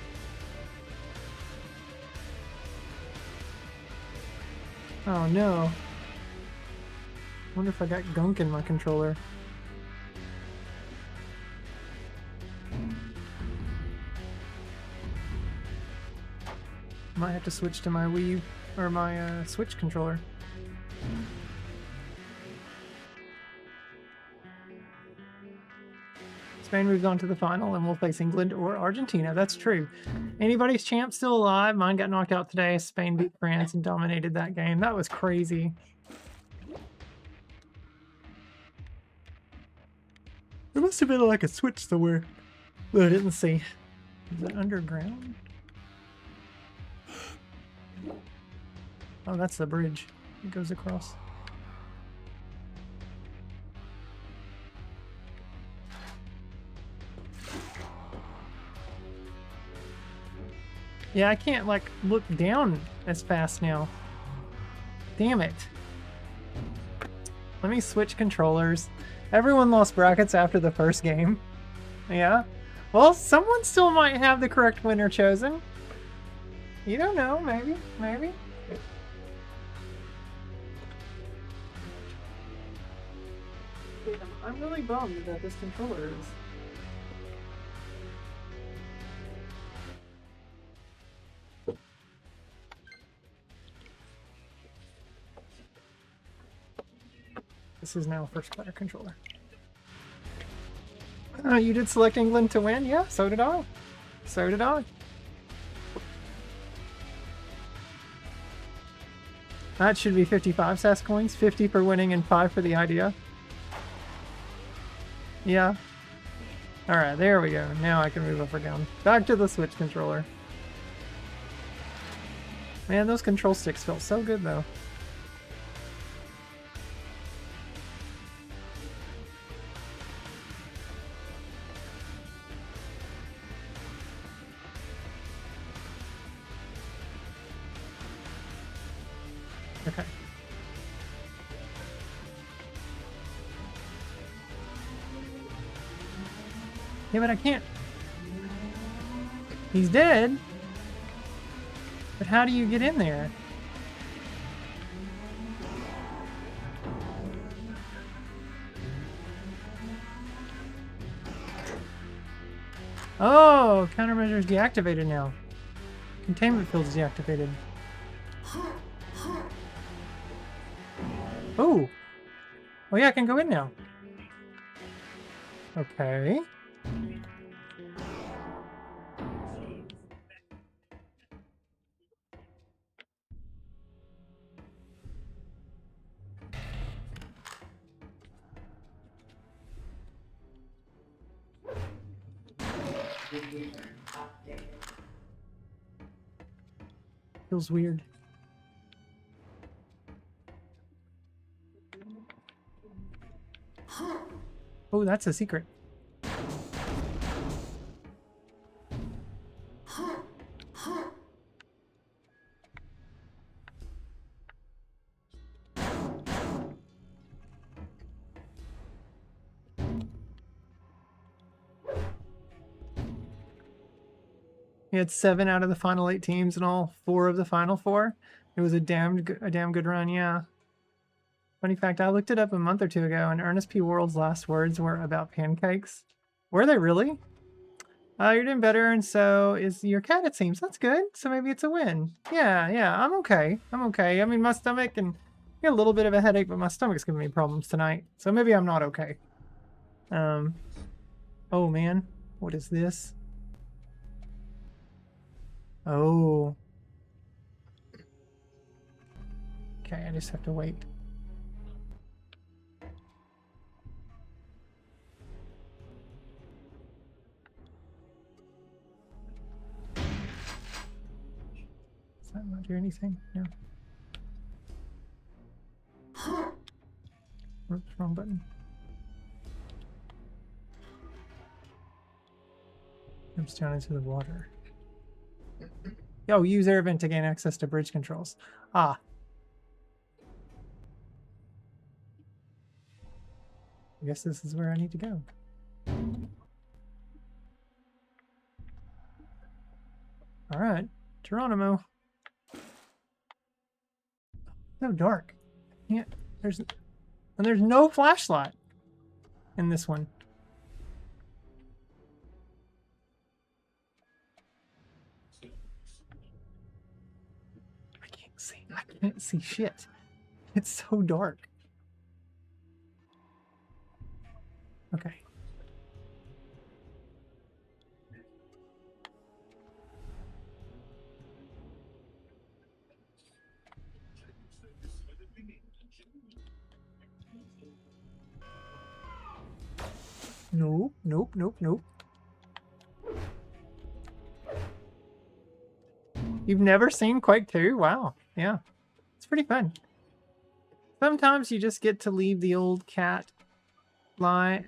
Oh no. Wonder if I got gunk in my controller. Might have to switch to my Wii or my Switch controller. Spain moves on to the final and will face England or Argentina. That's true. Anybody's champ still alive. Mine got knocked out today. Spain beat France and dominated that game. That was crazy. There must have been like a switch somewhere. But I didn't see. Is it underground? Oh, that's the bridge. It goes across. Yeah, I can't like look down as fast now. Damn it. Let me switch controllers. Everyone lost brackets after the first game. Yeah. Well, someone still might have the correct winner chosen. You don't know, maybe, maybe. I'm really bummed that this controller is... This is now a first player controller. You did select England to win? Yeah, so did I. So did I. That should be 55 SAS coins. 50 for winning and 5 for the idea. Yeah. Alright, there we go. Now I can move up or down. Back to the Switch controller. Man, those control sticks felt so good though. Okay. Yeah, but I can't. He's dead. But how do you get in there? Oh, countermeasure is deactivated now. Containment field is deactivated. Oh. Oh yeah, I can go in now. Okay. Feels weird. Oh, that's a secret. He had 7 out of the final 8 teams and all 4 of the final 4. It was a damn good run, yeah. Funny fact, I looked it up a month or 2 ago, and Ernest P. Worrell's last words were about pancakes. Were they really? You're doing better, and so is your cat, it seems. That's good. So maybe it's a win. Yeah, I'm okay. I'm okay. I mean, my stomach and I got a little bit of a headache, but my stomach's giving me problems tonight. So maybe I'm not okay. Oh man, what is this? Oh. Okay, I just have to wait. Does that not do anything? No. Oops, wrong button. Jumps down into the water. Oh, use air vent to gain access to bridge controls. Ah. I guess this is where I need to go. All right, Geronimo. So dark. Yeah, there's no flashlight in this one. I can't see shit. It's so dark. Okay. Nope, nope, nope, nope. You've never seen Quake 2? Wow. Yeah. It's pretty fun. Sometimes you just get to leave the old cat lie.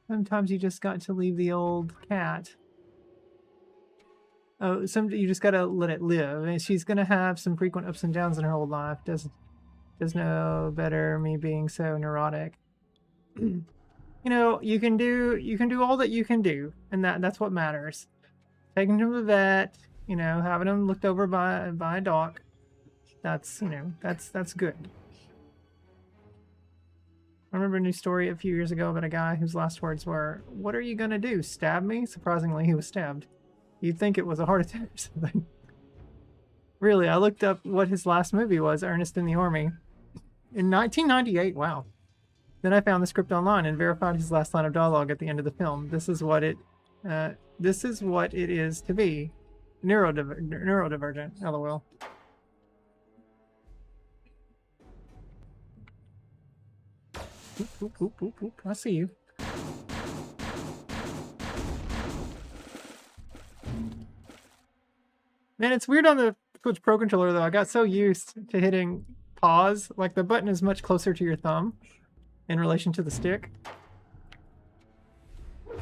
Sometimes you just got to leave the old cat. Oh, you just gotta let it live. And she's gonna have some frequent ups and downs in her whole life. Does know better, me being so neurotic. You know, you can do all that you can do, and that's what matters. Taking him to the vet, you know, having him looked over by a doc. That's, you know, that's good. I remember a news story a few years ago about a guy whose last words were, "What are you gonna do? Stab me?" Surprisingly, he was stabbed. You'd think it was a heart attack or something. Really, I looked up what his last movie was, Ernest in the Army. In 1998, wow. Then I found the script online and verified his last line of dialogue at the end of the film. This is what it is to be. Neurodivergent, lol. Oop, oop, oop, oop. I see you. Man, it's weird on the Switch Pro controller though. I got so used to hitting pause. Like the button is much closer to your thumb in relation to the stick.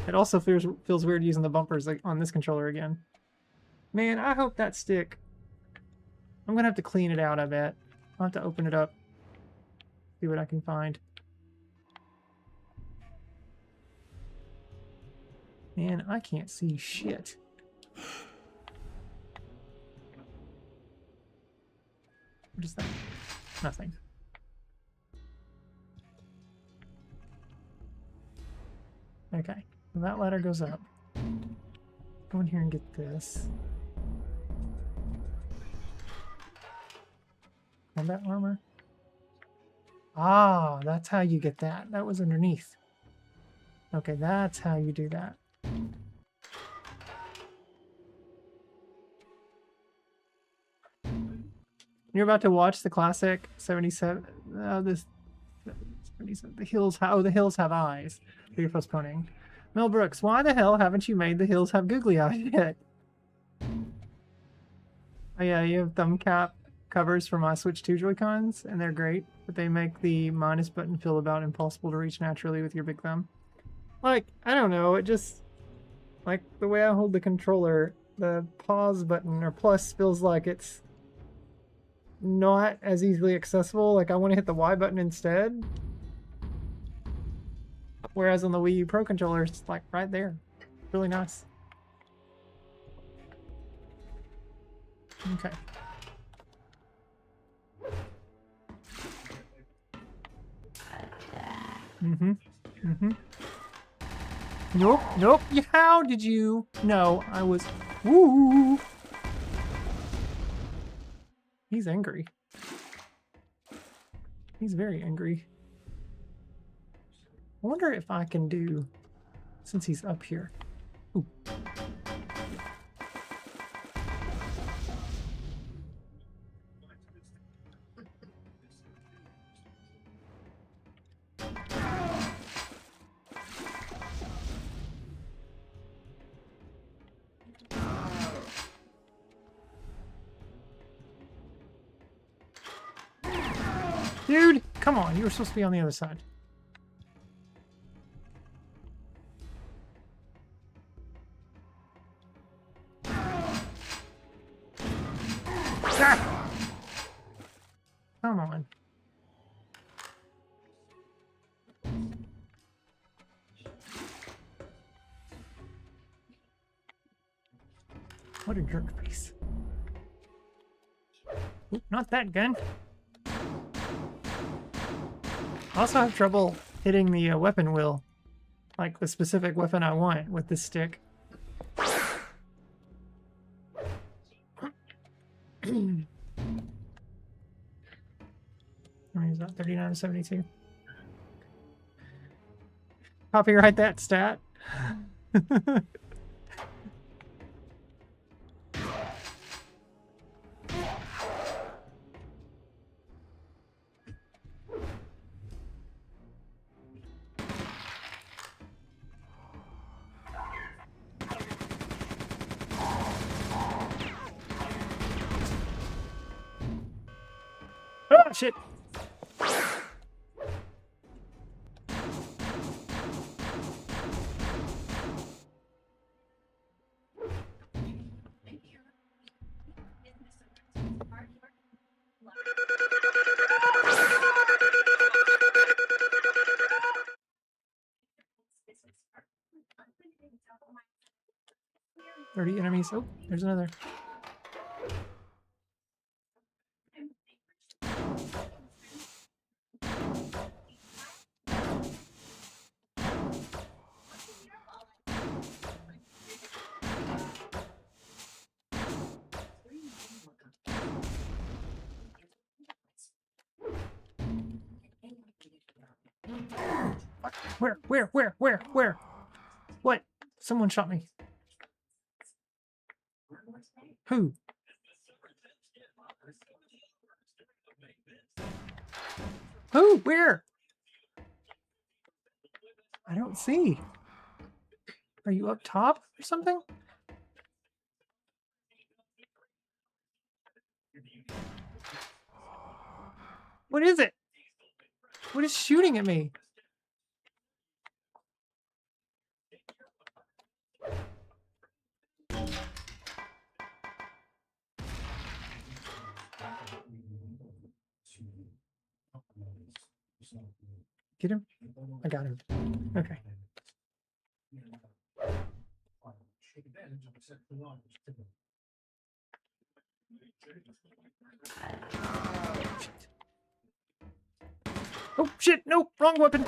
It also feels weird using the bumpers like on this controller again. Man, I hope that stick... I'm gonna have to clean it out, I bet. I'll have to open it up. See what I can find. Man, I can't see shit. What is that? Nothing. Okay, so that ladder goes up. Go in here and get this. Combat armor. Ah, that's how you get that. That was underneath. Okay, that's how you do that. You're about to watch the classic 77. This 77. The hills. The hills have eyes. So you're postponing. Mel Brooks, why the hell haven't you made the hills have googly eyes yet? Oh yeah, you have thumb cap covers for my Switch 2 Joy-Cons, and they're great, but they make the minus button feel about impossible to reach naturally with your big thumb. Like, I don't know, it just... Like, the way I hold the controller, the pause button, or plus, feels like it's not as easily accessible. Like, I want to hit the Y button instead. Whereas on the Wii U Pro controller, it's like right there. Really nice. Okay. Nope, nope. How did you? No, I was. Woo! He's angry. He's very angry. I wonder if I can do, since he's up here. Ooh. Dude, come on. You were supposed to be on the other side. Ah! Come on. What a jerk face. Oop, not that gun. I also have trouble hitting the weapon wheel. Like the specific weapon I want with this stick. Is that 39.72? Copyright that stat. Oh, shit. Enemies. Oh, there's another. Where? What? Someone shot me. Who? Who? Where? I don't see. Are you up top or something? What is it? What is shooting at me? Get him? I got him. Okay. Oh shit, no, wrong weapon.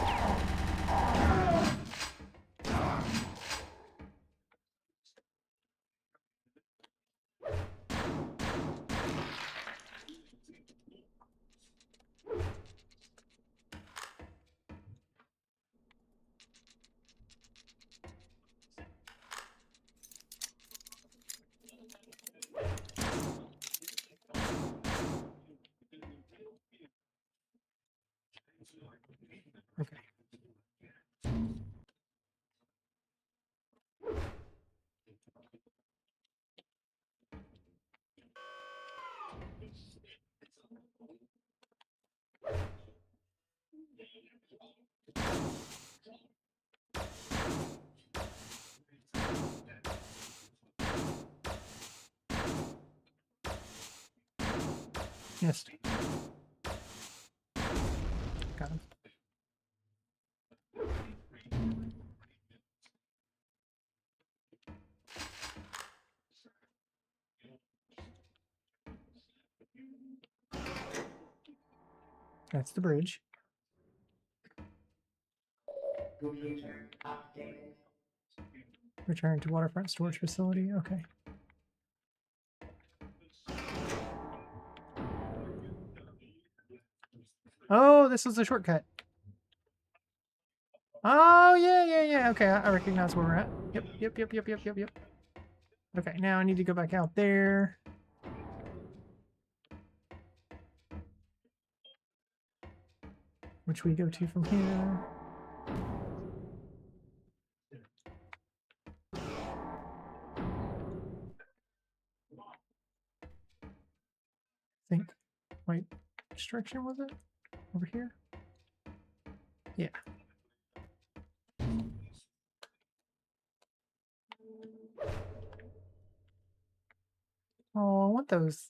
Okay. Missed. Got him. That's the bridge. Return to waterfront storage facility. Okay. Oh, this is a shortcut. Oh, yeah. Okay, I recognize where we're at. Yep. Okay, now I need to go back out there. Which we go to from here. I think. Wait, which direction was it? Over here? Yeah. Oh, I want those.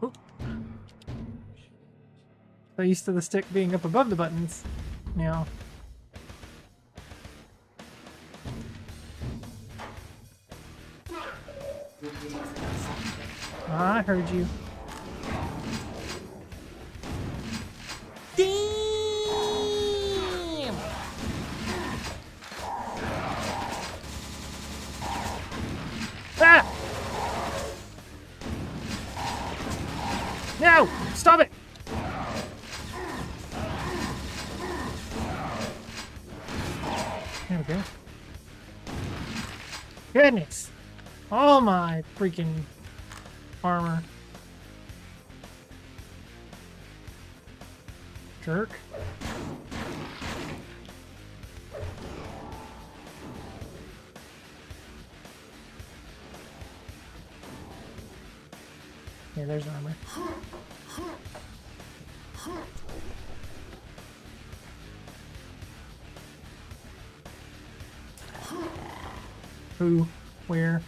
Oop. So used to the stick being up above the buttons. Now. I heard you. Damn! Ah! No! Stop it! There we go. Goodness! All my freaking armor. Jerk. Yeah, there's armor. Who? Where?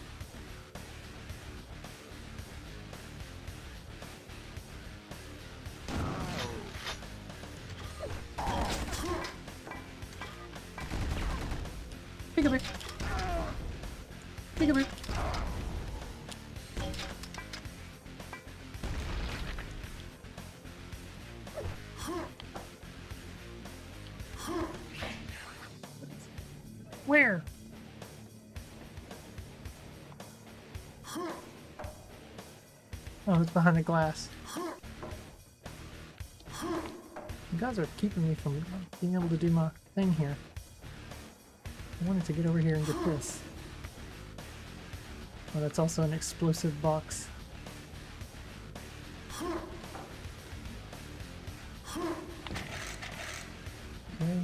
Peekaboo. Peekaboo. Where? Oh, it's behind the glass. You guys are keeping me from being able to do my thing here. I wanted to get over here and get this. Oh, that's also an explosive box. Okay.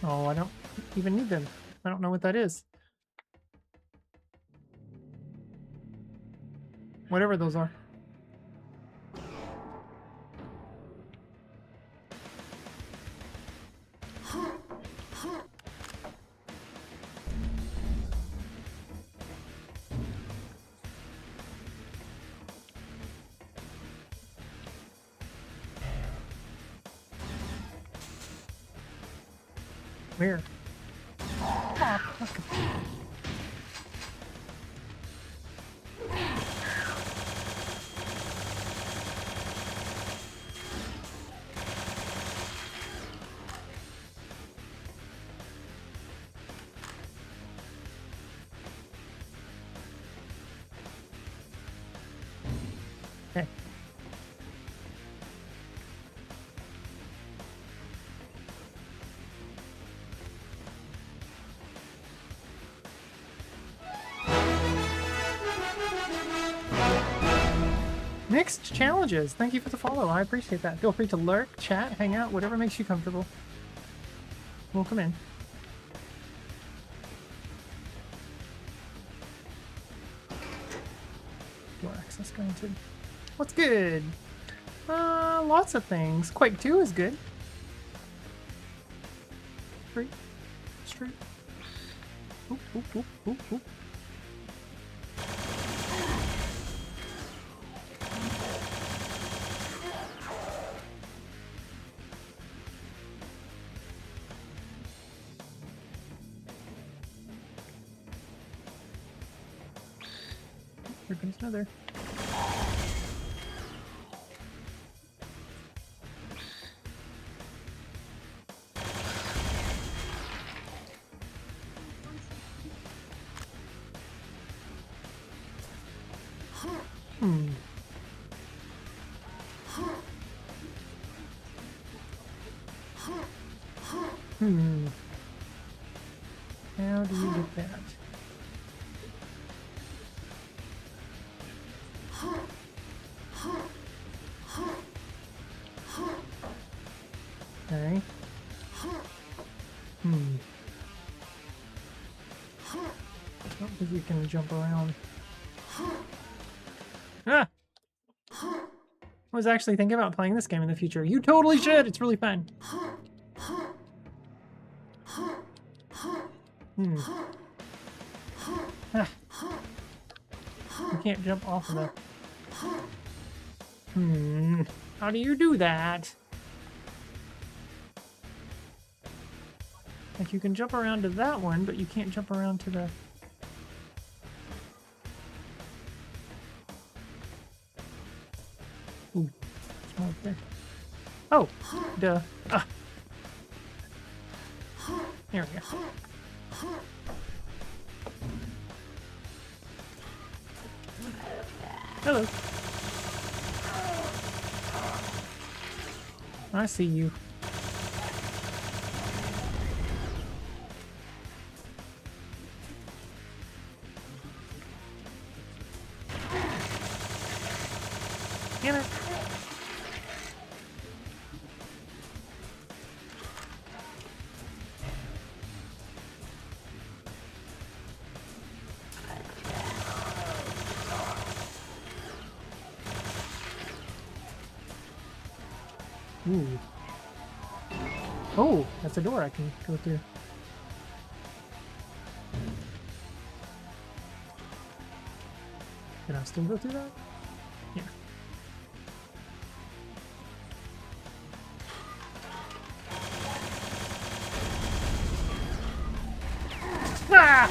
Oh, I don't even need them. I don't know what that is. Whatever those are. Where? Oh, fuck. Okay. Next challenges. Thank you for the follow. I appreciate that. Feel free to lurk, chat, hang out, whatever makes you comfortable. Welcome in. Door access granted. What's good? Lots of things. Quake 2 is good. Street. Street. Oop, oop, oop, oop, oop. Here comes another. Hmm. Hmm. How do you get that? Okay. Hmm. I don't think you can jump around. Ah! I was actually thinking about playing this game in the future. You totally should! It's really fun. Hmm. Ah. You can't jump off of the... Hmm. How do you do that? Like, you can jump around to that one, but you can't jump around to the... Ooh. It's right there. Oh! Duh. Ah. There we go. Hello. I see you. Damn it. Ooh. Oh, that's a door I can go through. Can I still go through that? Yeah. Ah!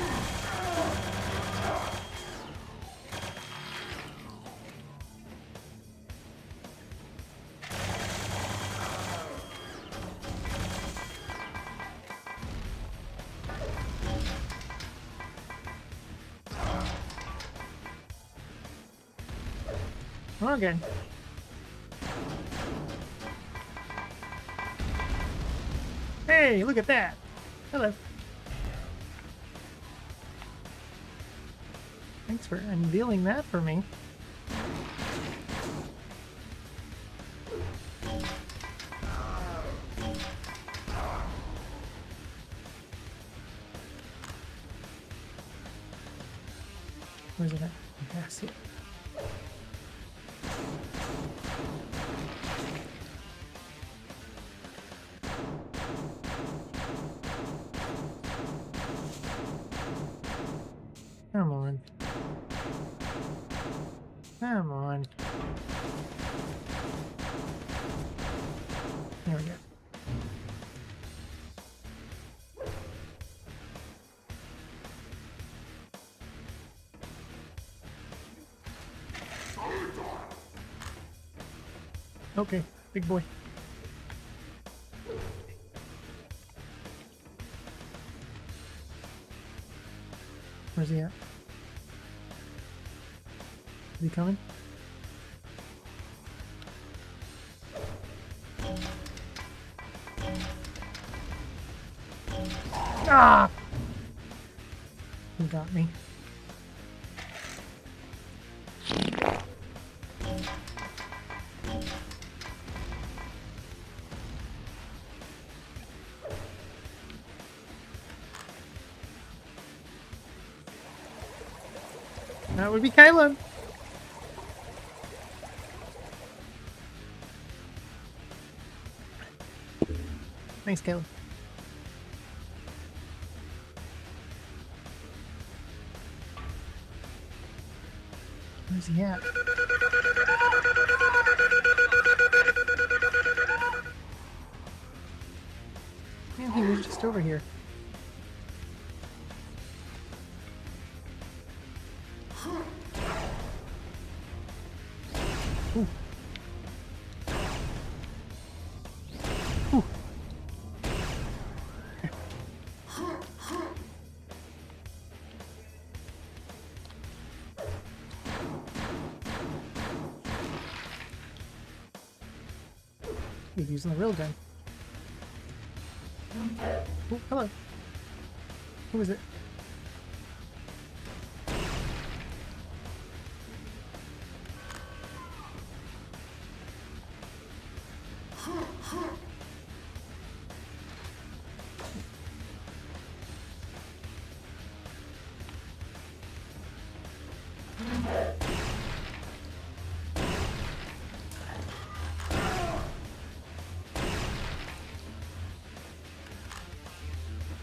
Okay. Hey, look at that. Hello. Thanks for unveiling that for me. Where's it at? Okay, I see it. Come on. Come on. There we go. Okay, big boy. Where's he at? Is he coming? Ah! He got me. That would be Caleb. Thanks, Caleb. Where's he at? Man, he was just over here. Ooh. Ooh. He's using the real gun. Oh, hello. Who is it?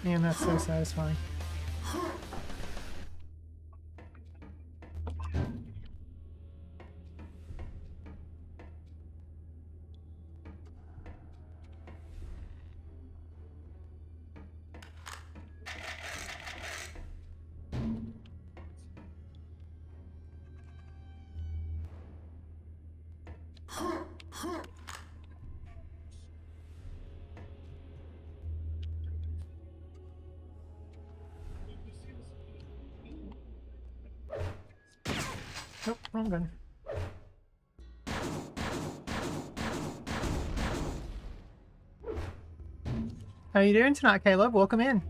Man, that's so satisfying. Nope, wrong gun. How you doing tonight, Caleb? Welcome in.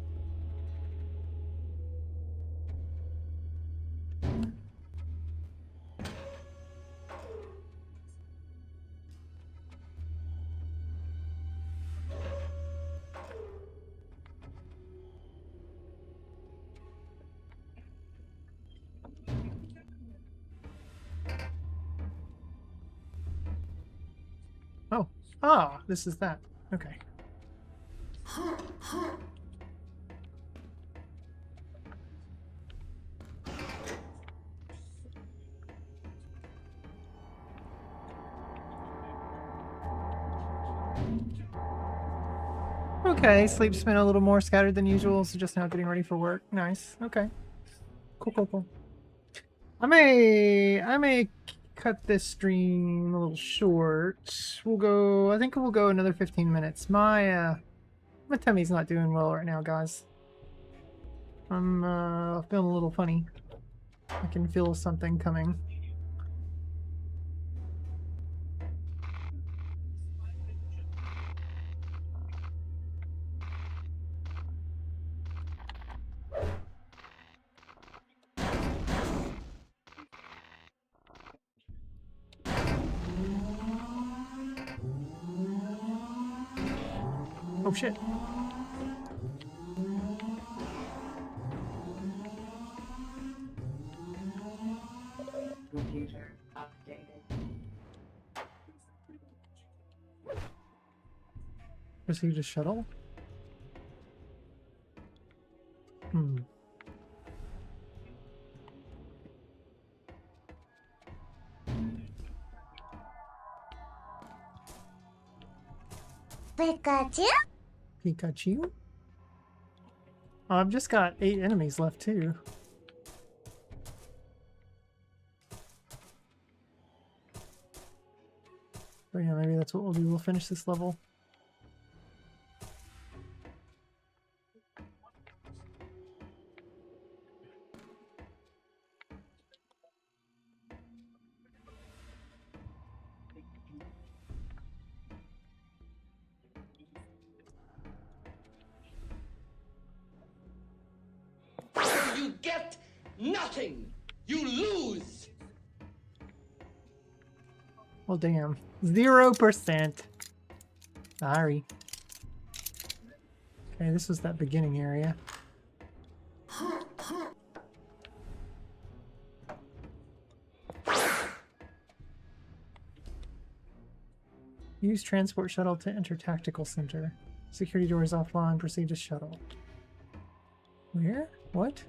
Oh. Ah, this is that. Okay. Okay, sleep's been a little more scattered than usual, so just now getting ready for work. Nice. Okay. Cool, cool, cool. I may cut this stream a little short. I think we'll go another 15 minutes. My tummy's not doing well right now, guys. I'm feeling a little funny. I can feel something coming. Oh shit.
Computer updated.
Proceed to shuttle? Hmm.
Pikachu?
Pikachu? Oh, I've just got 8 enemies left too. But yeah, maybe that's what we'll do. We'll finish this level.
You get nothing. You lose.
Well, damn. 0%. Sorry. Okay, this was that beginning area. Use transport shuttle to enter tactical center. Security doors offline. Proceed to shuttle. Where? What?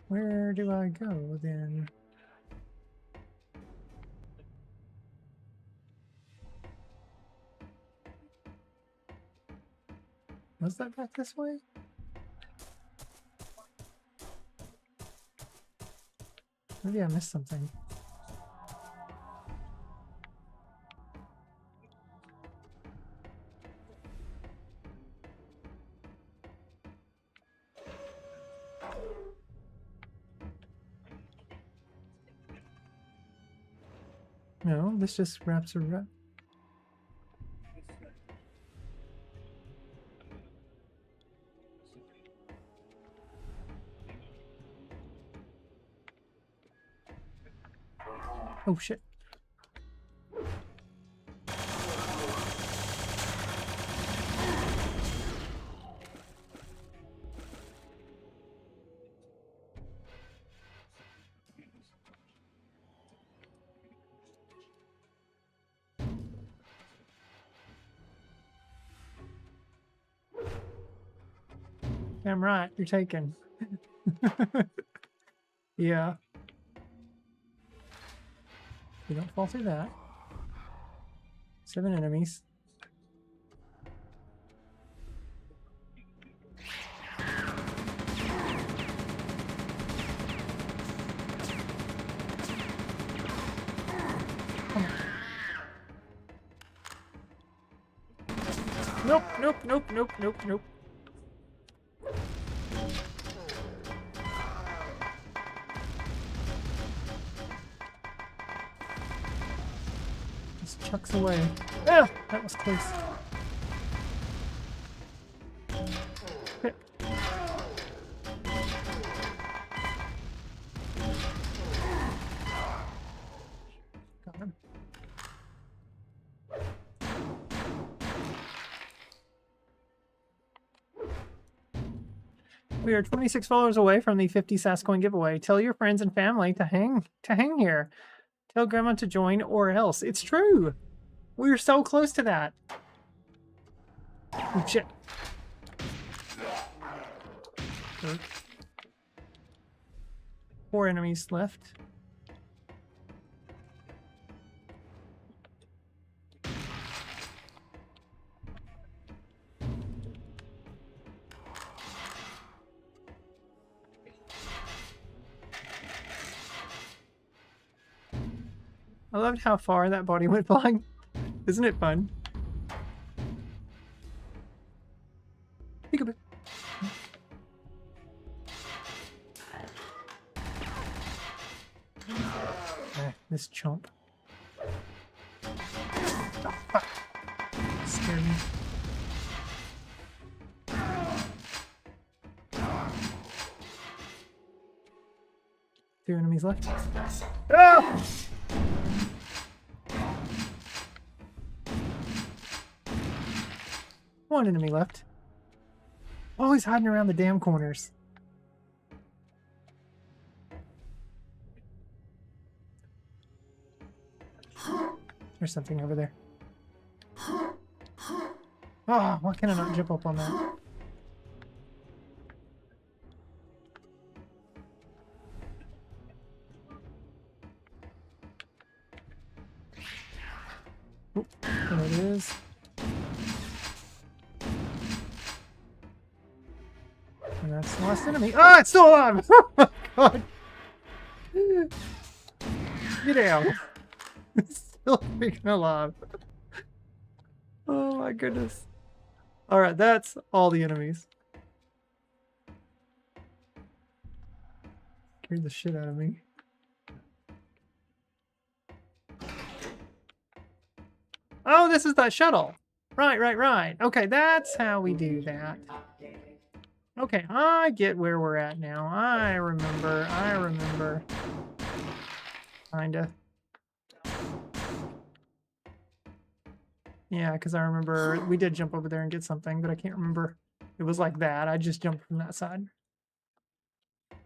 Where do I go then? Was that back this way? Maybe I missed something. No, this just wraps around. Oh shit. Damn right, you're taken. Yeah. You don't fall through that. 7 enemies. Come on. Nope, nope, nope, nope, nope, nope. Just chucks away. Ah, that was close. Okay. Got him. We are 26 followers away from the 50 Sascoin giveaway. Tell your friends and family to hang here. Tell grandma to join or else. It's true. We're so close to that. Oh shit. Good. 4 enemies left. I loved how far that body went flying. Isn't it fun? Peekaboo. This chomp. Oh, fuck. Scared me. Two enemies left. Ah! One enemy left. Oh, he's hiding around the damn corners. There's something over there. Oh, why can I not jump up on that? Oh, there it is. And that's the last enemy. Ah, it's still alive! Oh my god! Get down! It's still freaking alive. Oh my goodness. Alright, that's all the enemies. Scared the shit out of me. Oh, this is that shuttle. Right, right, right. Okay, that's how we do that. Okay, I get where we're at now. I remember. Kinda. Yeah, because I remember we did jump over there and get something, but I can't remember. It was like that. I just jumped from that side.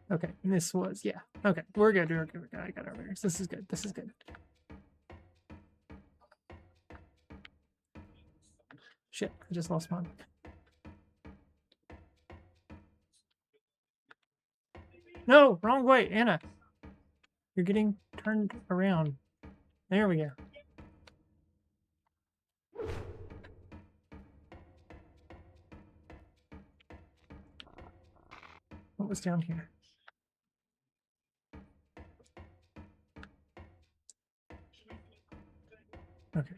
Okay, and this was, yeah. Okay, we're good. We're good. I got over here. So this is good. This is good. Shit, I just lost mine. No, wrong way, Anna. You're getting turned around. There we go. What was down here? Okay.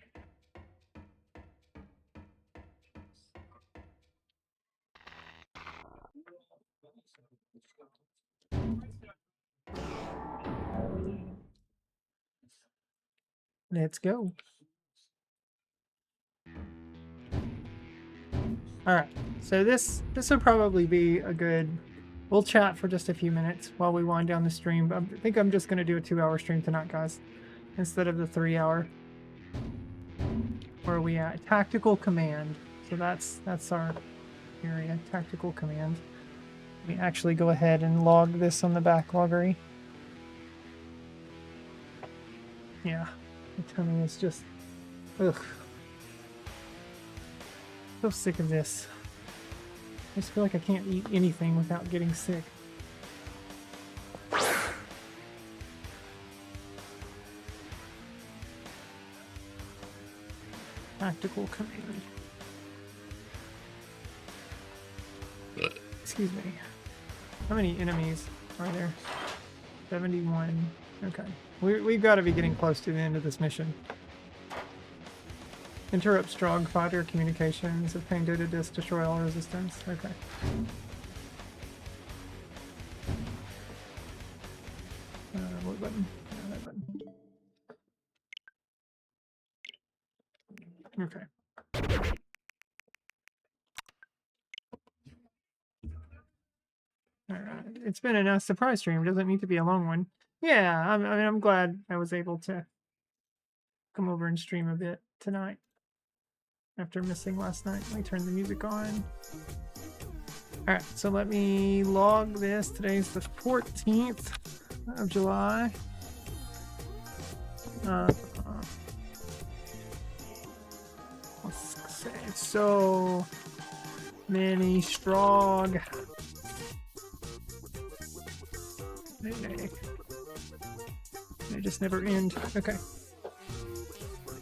Let's go. Alright, so this will probably be a good... We'll chat for just a few minutes while we wind down the stream. I think I'm just going to do a 2-hour stream tonight, guys, instead of the 3-hour. Where are we at? Tactical Command. So that's our area. Tactical Command. Let me actually go ahead and log this on the backloggery. Yeah, my tummy is just... Ugh. So sick of this. I just feel like I can't eat anything without getting sick. Tactical Command. Excuse me. How many enemies are there? 71. Okay. We've got to be getting close to the end of this mission. Interrupt strong fighter communications. Obtain data disk. Destroy all resistance. Okay. What button? That button. Okay. Alright. It's been a nice surprise stream. Doesn't need to be a long one. Yeah, I mean, I'm glad I was able to come over and stream a bit tonight. After missing last night. Let me turn the music on. Alright, so let me log this. Today's the 14th of July. Let's say so many strong. They just never end. Okay.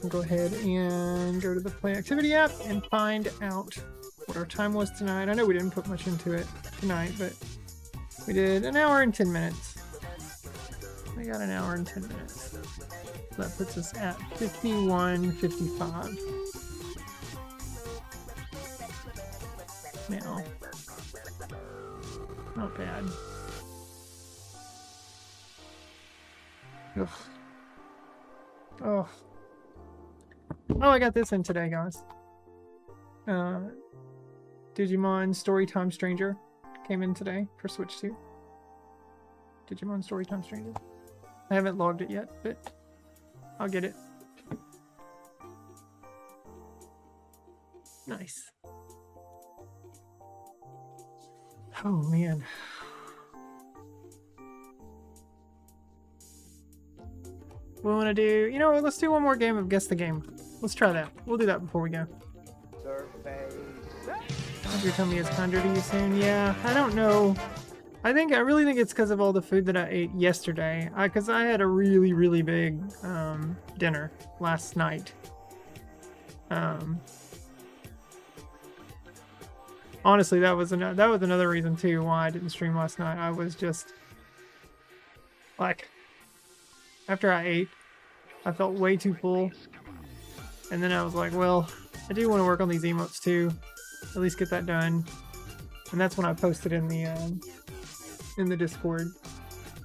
We'll go ahead and go to the Play Activity app and find out what our time was tonight. I know we didn't put much into it tonight, but we did an hour and 10 minutes. We got an hour and 10 minutes. So that puts us at 51:55. Now, not bad. Ugh. Oh. Oh, I got this in today, guys. Digimon Storytime Stranger came in today for Switch 2. Digimon Storytime Stranger. I haven't logged it yet, but I'll get it. Nice. Oh, man. We want to do... You know what? Let's do one more game of Guess the Game. Let's try that. We'll do that before we go. Hope your tummy is kinder to you soon. Yeah, I don't know. I really think it's because of all the food that I ate yesterday. Because I had a really, really big dinner last night. Honestly, that was another reason too why I didn't stream last night. I was just like, after I ate, I felt way too full. And then I was like, well, I do want to work on these emotes too. At least get that done. And that's when I posted in the Discord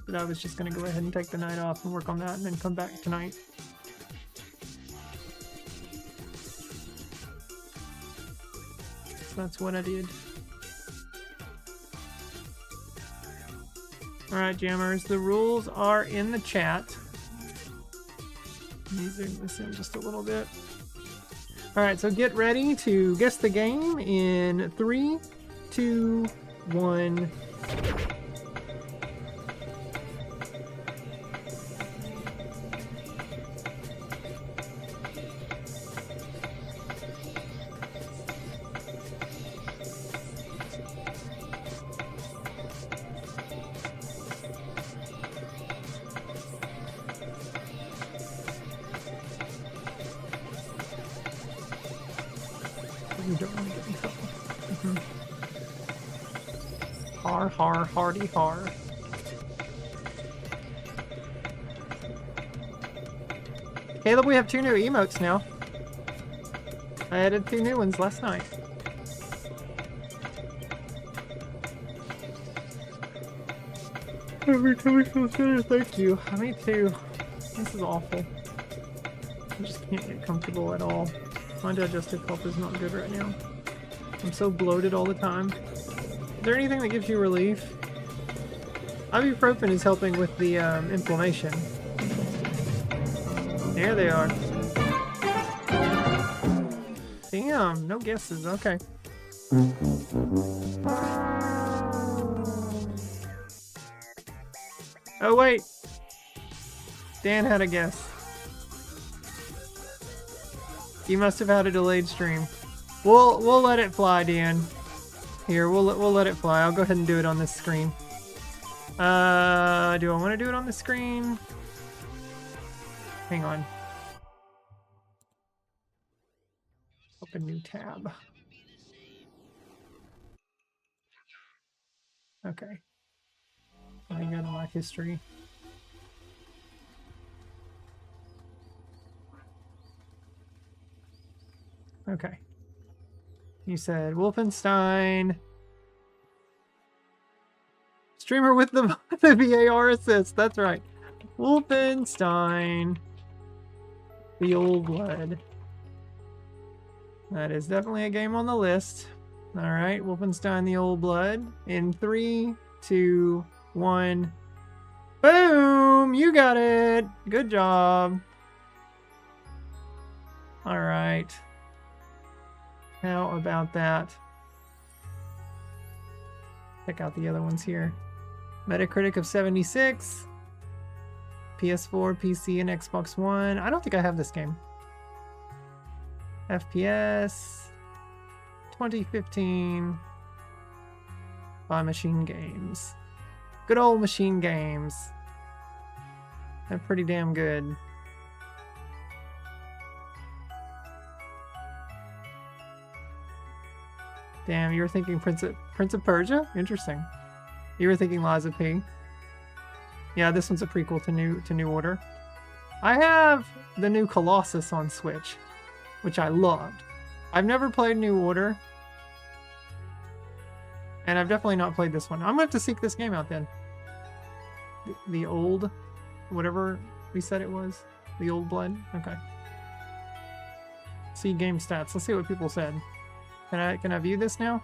that I was just going to go ahead and take the night off and work on that and then come back tonight. So that's what I did. Alright, jammers, the rules are in the chat. Let me zoom this in just a little bit. Alright, so get ready to guess the game in 3, 2, 1. You don't want to get in trouble. Har, har, hardy, har. Caleb, we have 2 new emotes now. I added 2 new ones last night. Every time we feel better, thank you. Me too. This is awful. I just can't get comfortable at all. My digestive health is not good right now. I'm so bloated all the time. Is there anything that gives you relief? Ibuprofen is helping with the inflammation. There they are. Damn, no guesses. Okay. Oh wait, Dan had a guess. You must have had a delayed stream. We'll let it fly, Dan. Here, we'll let it fly. I'll go ahead and do it on this screen. Do I want to do it on the screen? Hang on. Open new tab. Okay. Let me go to my history. Okay. You said Wolfenstein. Streamer with the VAR assist. That's right. Wolfenstein. The Old Blood. That is definitely a game on the list. Alright, Wolfenstein the Old Blood. In 3, 2, 1. Boom! You got it! Good job. Alright. How about that? Check out the other ones here. Metacritic of 76. PS4, PC, and Xbox One. I don't think I have this game. FPS 2015 by Machine Games. Good old Machine Games. They're pretty damn good. Damn, you were thinking Prince of Persia? Interesting. You were thinking Lies of P. Yeah, this one's a prequel to New Order. I have the new Colossus on Switch, which I loved. I've never played New Order, and I've definitely not played this one. I'm gonna have to seek this game out then. The old, whatever we said it was, the Old Blood. Okay. See game stats. Let's see what people said. Can I view this now?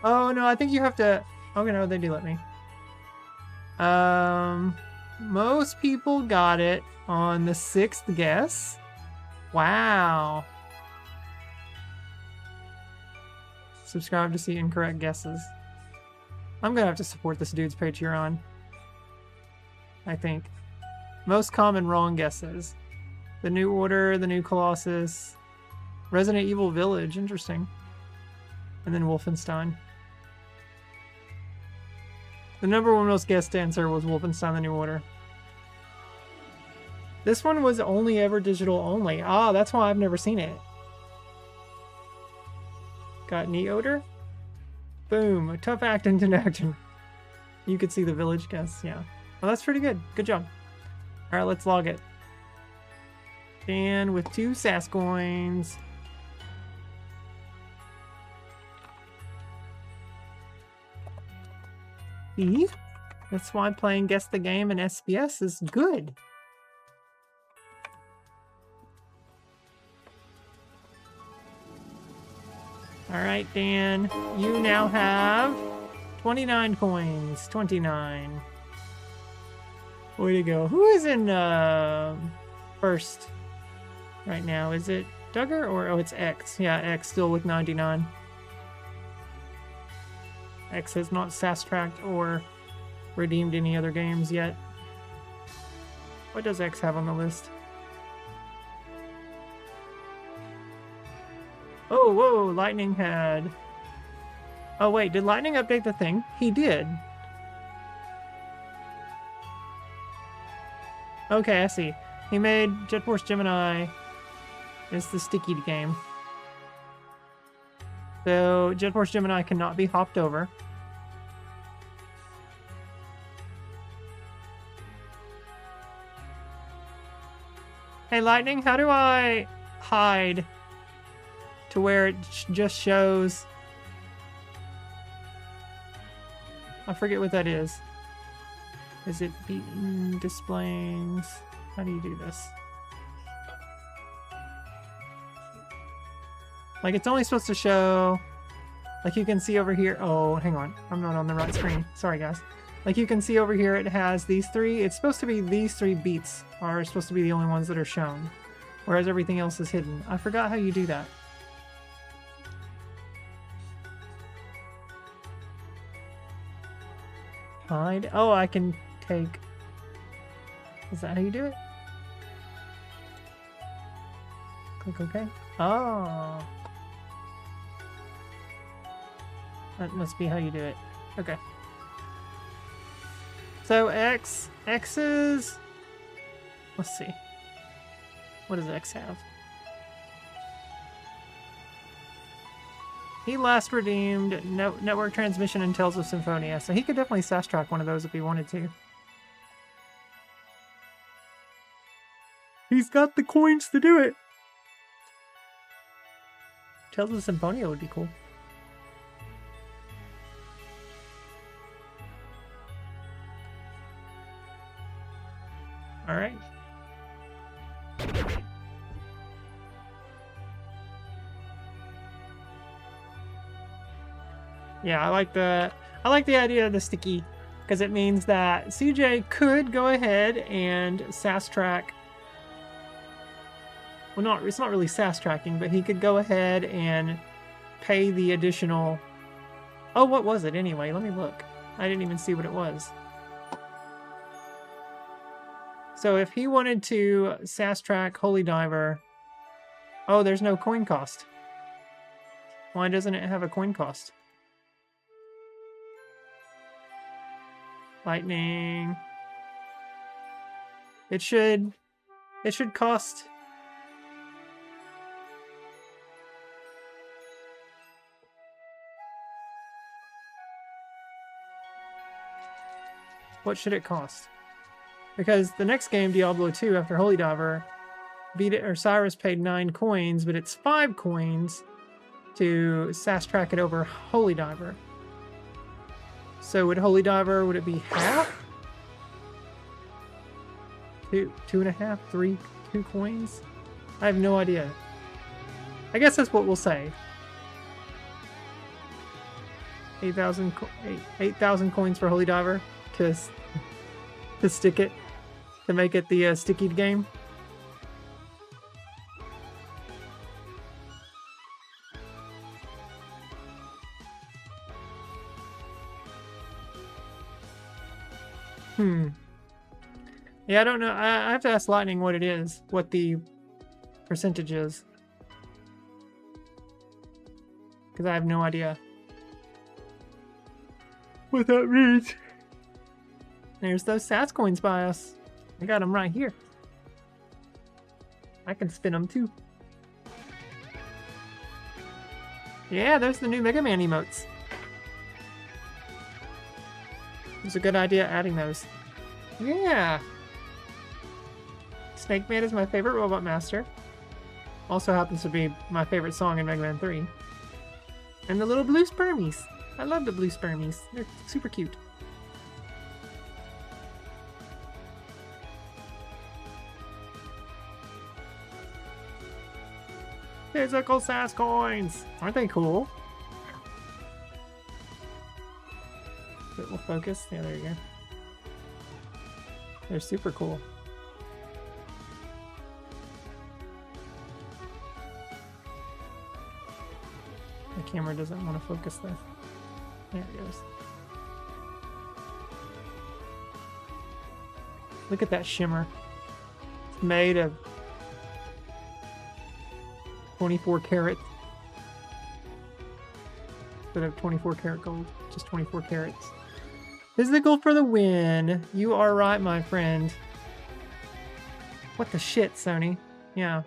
Oh no, I think you have to. Okay, no, they do let me. Most people got it on the 6th guess. Wow. Subscribe to see incorrect guesses. I'm gonna have to support this dude's Patreon. I think. Most common wrong guesses. The New Order, the new Colossus, Resident Evil Village, interesting. And then Wolfenstein. The number one most guessed answer was Wolfenstein the New Order. This one was only ever digital only. Ah, that's why I've never seen it. Got knee odor? Boom. A tough acting to acting. You could see the Village guess, yeah. Well, that's pretty good. Good job. Alright, let's log it. Dan with 2 Sascoins. See? That's why playing Guess the Game in SPS is good. Alright, Dan. You now have 29 coins. 29. Way to go. Who is in first right now? Is it Duggar or... Oh, it's X. Yeah, X still with 99. X has not fast-tracked or redeemed any other games yet. What does X have on the list? Oh, whoa, Lightning had... Oh, wait, did Lightning update the thing? He did. Okay, I see. He made Jet Force Gemini. It's the sticky game. So, Jet Force Gemini cannot be hopped over. Hey, Lightning, how do I hide to where it just shows... I forget what that is. Is it displaying... How do you do this? Like, it's only supposed to show... Like, you can see over here... Oh, hang on. I'm not on the right screen. Sorry, guys. Like, you can see over here, it has these three. It's supposed to be these 3 beats are supposed to be the only ones that are shown. Whereas everything else is hidden. I forgot how you do that. Hide. Oh, I can take... Is that how you do it? Click OK. Oh. That must be how you do it. Okay. So X is... Let's see. What does X have? He last redeemed network transmission and Tales of Symphonia, so he could definitely fast track one of those if he wanted to. He's got the coins to do it. Tales of Symphonia would be cool. All right. Yeah, I like the idea of the sticky, because it means that CJ could go ahead and sass track. Well, it's not really sass tracking, but he could go ahead and pay the additional. Oh, what was it anyway? Let me look. I didn't even see what it was. So if he wanted to sass track Holy Diver, oh, there's no coin cost. Why doesn't it have a coin cost? Lightning. It should cost. What should it cost? Because the next game, Diablo 2, after Holy Diver, Cyrus paid 9 coins, but it's 5 coins to sass track it over Holy Diver. So would Holy Diver, would it be half? 2.5, 3, 2 coins? I have no idea. I guess that's what we'll say. 8,000 coins for Holy Diver to stick it, to make it the sticky game. Yeah, I don't know. I have to ask Lightning what it is, what the percentage is. Because I have no idea what that means. There's those SAS coins by us. I got them right here. I can spin them too. Yeah, there's the new Mega Man emotes. It's a good idea adding those. Yeah. Snake Man is my favorite Robot Master. Also happens to be my favorite song in Mega Man 3. And the little blue spermies. I love the blue spermies. They're super cute. Physical SAS coins! Aren't they cool? It will focus. Yeah, there you go. They're super cool. The camera doesn't want to focus though. There it goes. Look at that shimmer. It's made of 24 karat. Instead of 24 karat gold, just 24 carats. Physical for the win. You are right, my friend. What the shit, Sony? Yeah.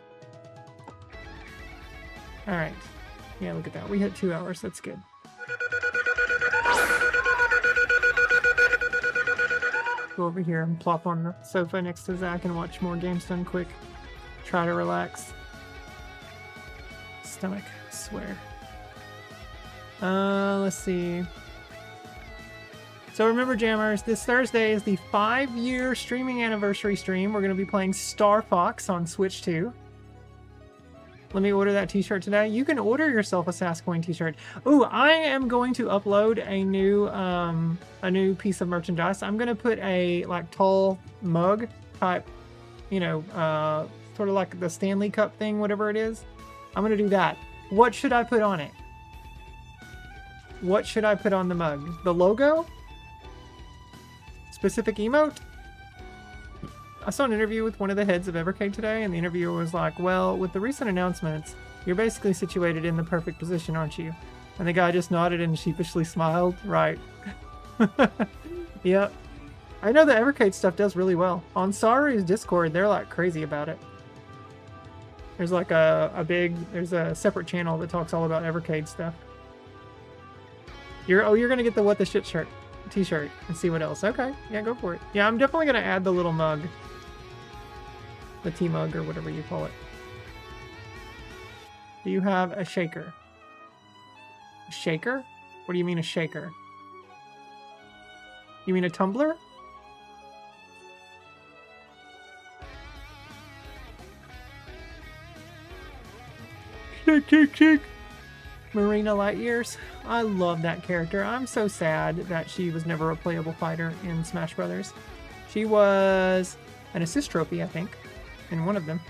Alright. Yeah, look at that. We hit 2 hours. That's good. Go over here and plop on the sofa next to Zach and watch more games done quick. Try to relax. Stomach, I swear. Let's see. So remember, Jammers, this Thursday is the 5-year streaming anniversary stream. We're going to be playing Star Fox on Switch 2. Let me order that t-shirt today. You can order yourself a Sascoin t-shirt. Ooh, I am going to upload a new piece of merchandise. I'm gonna put a like tall mug type, you know, sort of like the Stanley Cup thing, whatever it is. I'm gonna do that. What should I put on it? What should I put on the mug? The logo? Specific emote? I saw an interview with one of the heads of Evercade today, and the interviewer was like, well, with the recent announcements, you're basically situated in the perfect position, aren't you? And the guy just nodded and sheepishly smiled. Right. Yep. I know the Evercade stuff does really well. On Saru's Discord, they're like crazy about it. There's like there's a separate channel that talks all about Evercade stuff. You're gonna get the What the Shit shirt, t-shirt, and see what else. Okay, yeah, go for it. Yeah, I'm definitely gonna add the little mug. The tea mug or whatever you call it. Do you have a shaker? A shaker? What do you mean a shaker? You mean a tumbler? Shake, shake, shake. Marina Light Years. I love that character. I'm so sad that she was never a playable fighter in Smash Brothers. She was an assist trophy, I think, in one of them.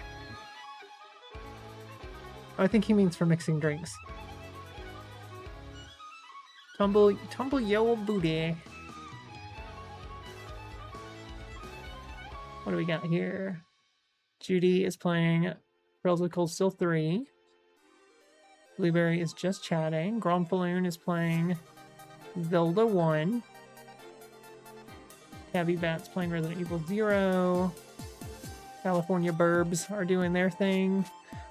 I think he means for mixing drinks. Tumble yo booty. What do we got here? Judy is playing Trails of Cold Steel 3. Blueberry is just chatting. Gromfaloon is playing Zelda 1. Tabby Bat's playing Resident Evil 0. California Burbs are doing their thing.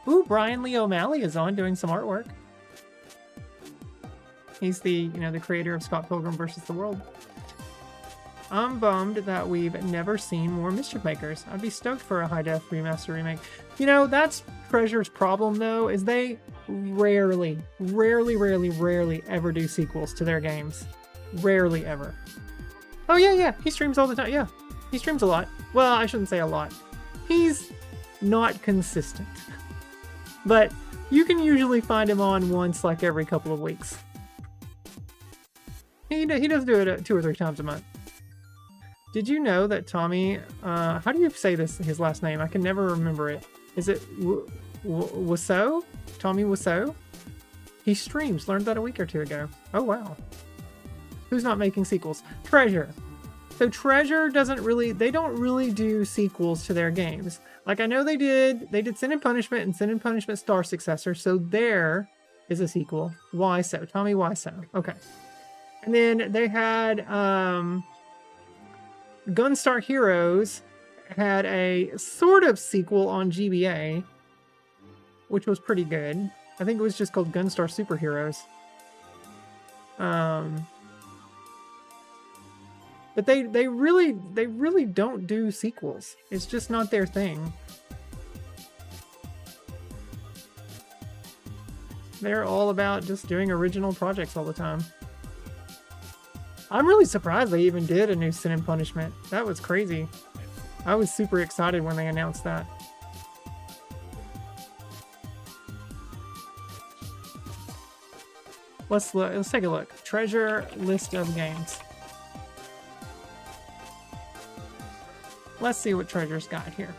Ooh, Brian Lee O'Malley is on doing some artwork. He's the creator of Scott Pilgrim vs. the World. I'm bummed that we've never seen more Mischief Makers. I'd be stoked for a high-def remaster remake. You know, that's Treasure's problem, though, is they rarely ever do sequels to their games. Rarely ever. Oh, yeah, he streams all the time. Yeah, he streams a lot. Well, I shouldn't say a lot. He's not consistent. But you can usually find him on once, like, every couple of weeks. He does do it 2 or 3 times a month. Did you know that Tommy, how do you say his last name? I can never remember it. Is it Wiseau? Tommy Wiseau? He streams, learned that a week or 2 ago. Oh, wow. Who's not making sequels? Treasure. So Treasure they don't really do sequels to their games. Like, I know they did Sin and Punishment and Sin and Punishment Star Successor, so there is a sequel. Why so? Tommy Wiseau. Okay. And then they had, Gunstar Heroes had a sort of sequel on GBA, which was pretty good. I think it was just called Gunstar Superheroes. But they really don't do sequels. It's just not their thing. They're all about just doing original projects all the time. I'm really surprised they even did a new Sin and Punishment. That was crazy. I was super excited when they announced that. Let's take a look. Treasure list of games. Let's see what Treasure's got here.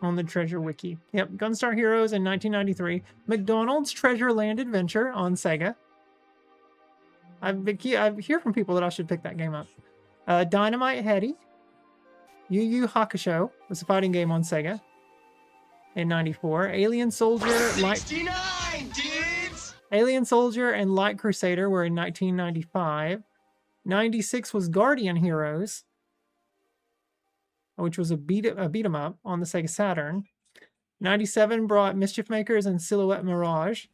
On the Treasure Wiki. Yep, Gunstar Heroes in 1993. McDonald's Treasure Land Adventure on Sega. I hear from people that I should pick that game up. Dynamite Headdy. Yu Yu Hakusho was a fighting game on Sega in 94. Alien Soldier,
69, dudes!
Alien Soldier and Light Crusader were in 1995. 96 was Guardian Heroes, which was a beat 'em up on the Sega Saturn. 97 brought Mischief Makers and Silhouette Mirage.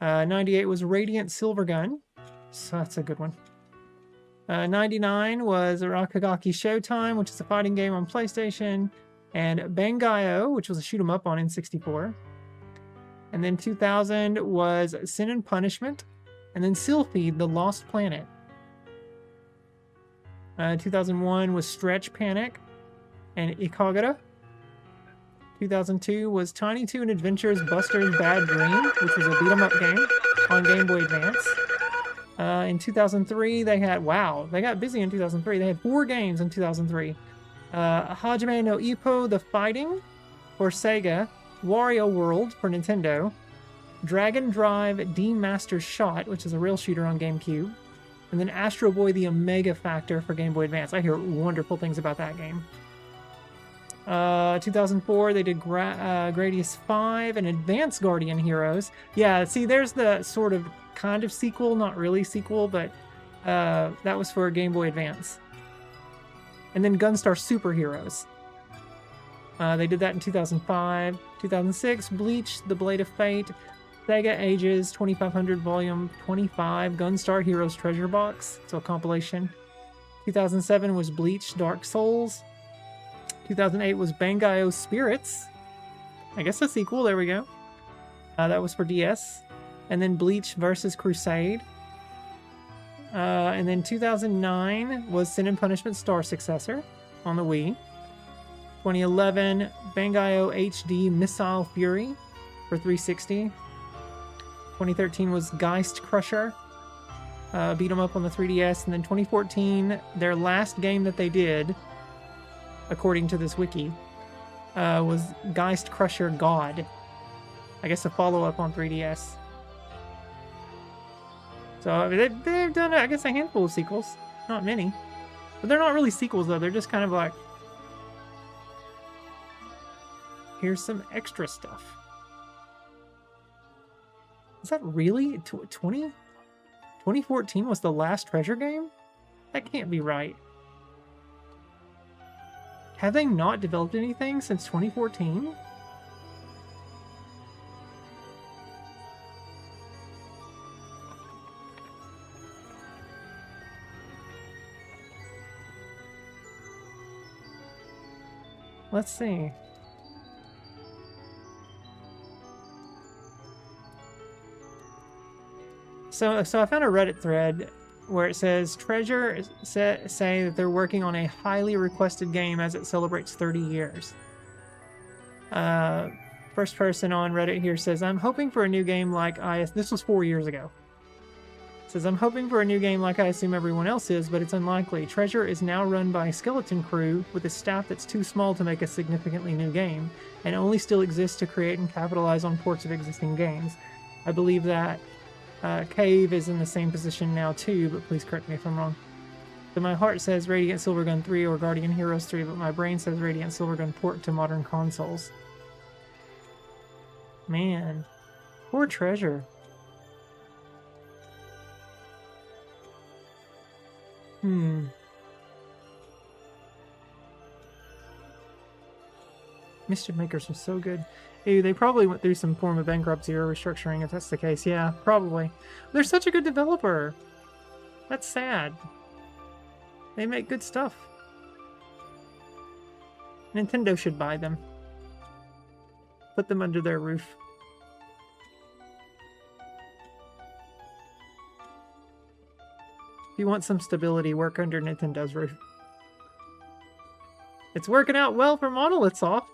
98 was Radiant Silvergun. So that's a good one. 99 was Rakagaki Showtime, which is a fighting game on PlayStation, and Bangai-O, which was a shoot 'em up on N64. And then 2000 was Sin and Punishment, and then Sylphid, The Lost Planet. 2001 was Stretch Panic and Ikagura. 2002 was Tiny Toon Adventures Buster's Bad Dream, which was a beat-em-up game on Game Boy Advance. In 2003, they had, wow, they got busy in 2003. They had 4 games in 2003. Hajime no Ippo The Fighting for Sega, Wario World for Nintendo, Dragon Drive D-Master Shot, which is a rail shooter on GameCube, and then Astro Boy The Omega Factor for Game Boy Advance. I hear wonderful things about that game. 2004, they did Gradius 5 and Advanced Guardian Heroes. Yeah, see, there's the sort of kind of sequel, not really sequel, but that was for Game Boy Advance. And then Gunstar Super Heroes. They did that in 2005. 2006, Bleach, The Blade of Fate, Sega Ages 2500 Volume 25, Gunstar Heroes Treasure Box, so a compilation. 2007 was Bleach Dark Souls. 2008 was Bangai-O Spirits. I guess a sequel, there we go. That was for DS. And then Bleach vs. Crusade. And then 2009 was Sin and Punishment Star Successor on the Wii. 2011, Bangai-O HD Missile Fury for 360. 2013 was Geist Crusher. Beat 'em up on the 3DS. And then 2014, their last game that they did, according to this wiki, was Geist Crusher God. I guess a follow-up on 3DS. So I mean, they've done, I guess, a handful of sequels. Not many. But they're not really sequels, though. They're just kind of like, here's some extra stuff. Is that really 2014 was the last Treasure game? That can't be right. Have they not developed anything since 2014? Let's see. So I found a Reddit thread where it says Treasure say that they're working on a highly requested game as it celebrates 30 years. First person on Reddit here says, I'm hoping for a new game like this was 4 years ago. Says, I'm hoping for a new game like I assume everyone else is, but it's unlikely. Treasure is now run by a skeleton crew with a staff that's too small to make a significantly new game, and only still exists to create and capitalize on ports of existing games. I believe that Cave is in the same position now too, but please correct me if I'm wrong. So my heart says Radiant Silvergun 3 or Guardian Heroes 3, but my brain says Radiant Silvergun port to modern consoles. Man, poor Treasure. Mischief Makers was so good. Ew, they probably went through some form of bankruptcy or restructuring if that's the case. Yeah, probably. They're such a good developer. That's sad. They make good stuff. Nintendo should buy them. Put them under their roof. If you want some stability, work under Nintendo's roof. It's working out well for Monolith Soft.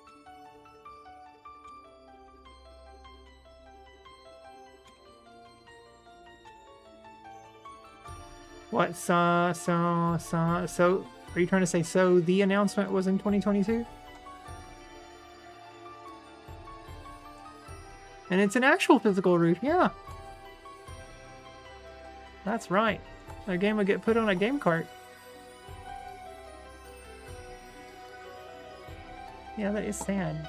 What? So, are you trying to say so the announcement was in 2022? And it's an actual physical roof, yeah. That's right. Their game would get put on a game cart. Yeah, that is sad.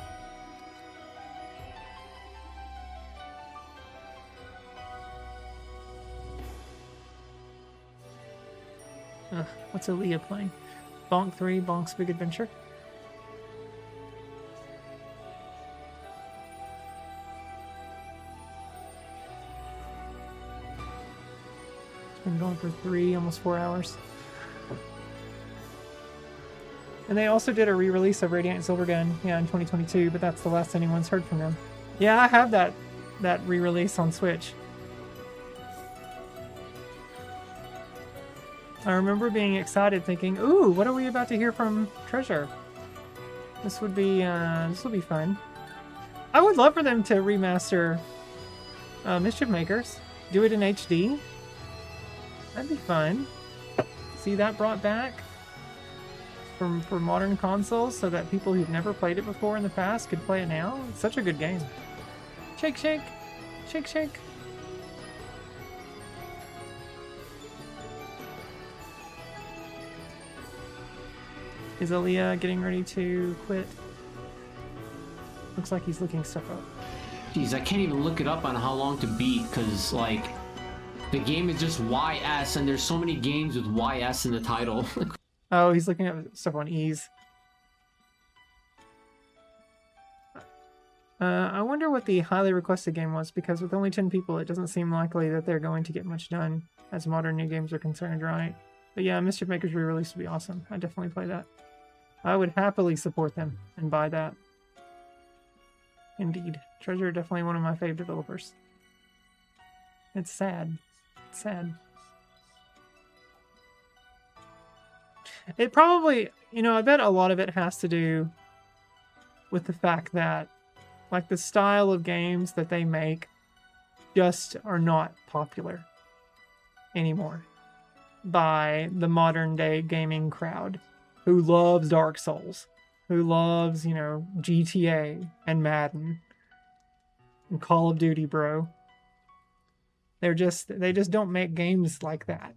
What's Aaliyah playing? Bonk 3, Bonk's Big Adventure. Been going for almost 4 hours. And they also did a re-release of Radiant and Silvergun, yeah, in 2022, but that's the last anyone's heard from them. Yeah, I have that re-release on Switch. I remember being excited, thinking, "Ooh, what are we about to hear from Treasure? This will be fun." I would love for them to remaster Mischief Makers. Do it in HD. That'd be fun. See that brought back for modern consoles so that people who've never played it before in the past could play it now. It's such a good game. Shake, shake. Shake, shake. Is Aaliyah getting ready to quit? Looks like he's looking stuff up.
Jeez, I can't even look it up on how long to beat, because, like, the game is just YS, and there's so many games with YS in the title.
Oh, he's looking at stuff on ease. I wonder what the highly requested game was, because with only 10 people, it doesn't seem likely that they're going to get much done as modern new games are concerned, right? But yeah, Mischief Makers re-release would be awesome. I'd definitely play that. I would happily support them and buy that. Indeed. Treasure definitely one of my favorite developers. It's sad. It's sad. It probably, you know, I bet a lot of it has to do with the fact that, like, the style of games that they make just are not popular anymore by the modern day gaming crowd who loves Dark Souls, who loves, you know, GTA and Madden and Call of Duty, bro. They just don't make games like that.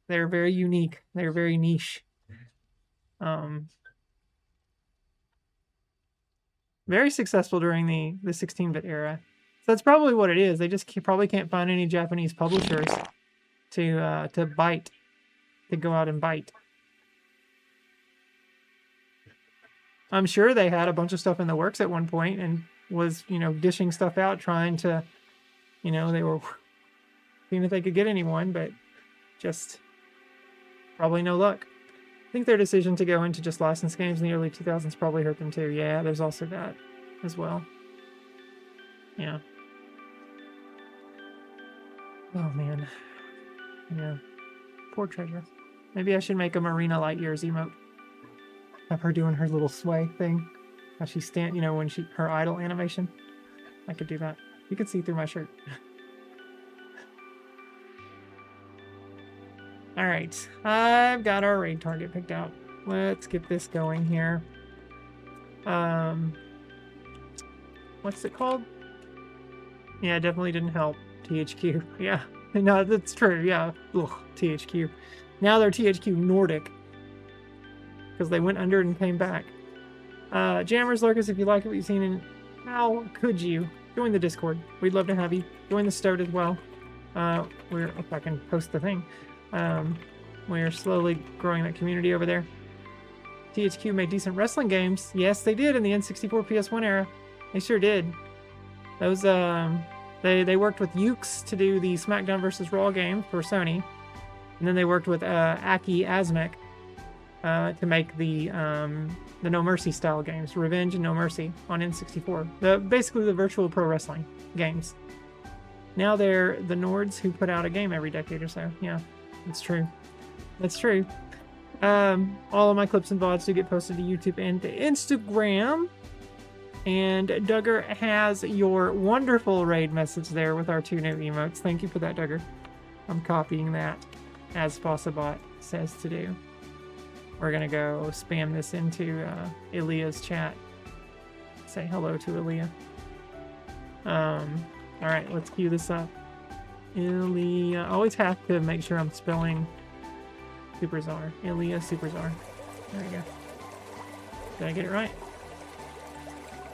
They're very unique. They're very niche. Very successful during the 16-bit era. So that's probably what it is. They just probably can't find any Japanese publishers to bite, to go out and bite. I'm sure they had a bunch of stuff in the works at one point and was, you know, dishing stuff out, trying to, you know, they were seeing if they could get anyone, but just probably no luck. I think their decision to go into just licensed games in the early 2000s probably hurt them too. Yeah, there's also that as well. Yeah. Oh, man. Yeah. Poor Treasure. Maybe I should make a Marina Light Years emote. Have her doing her little sway thing. How she stand, you know, when her idle animation. I could do that. You can see through my shirt. Alright, I've got our raid target picked out. Let's get this going here. What's it called? Yeah, it definitely didn't help. THQ. Yeah, no, that's true. Yeah, ugh, THQ. Now they're THQ Nordic. Because they went under and came back. Jammers, Lurkers, if you like what you've seen, and how could you join the Discord? We'd love to have you. Join the Start as well. If I can post the thing. We're slowly growing that community over there. THQ made decent wrestling games. Yes, they did in the N64 PS1 era. They sure did. Those, they worked with Ukes to do the SmackDown vs. Raw game for Sony. And then they worked with Aki Asmek to make the No Mercy style games, Revenge and No Mercy on N64. Basically the virtual pro wrestling games. Now they're the Nords who put out a game every decade or so. Yeah, that's true. That's true. All of my clips and VODs do get posted to YouTube and to Instagram. And Duggar has your wonderful raid message there with our 2 new emotes. Thank you for that, Duggar. I'm copying that as Fossabot says to do. We're gonna go spam this into Ilia's chat. Say hello to Ilia. Alright, let's cue this up. Ilia. I always have to make sure I'm spelling Superzar. Ilia Superzar. There we go. Did I get it right?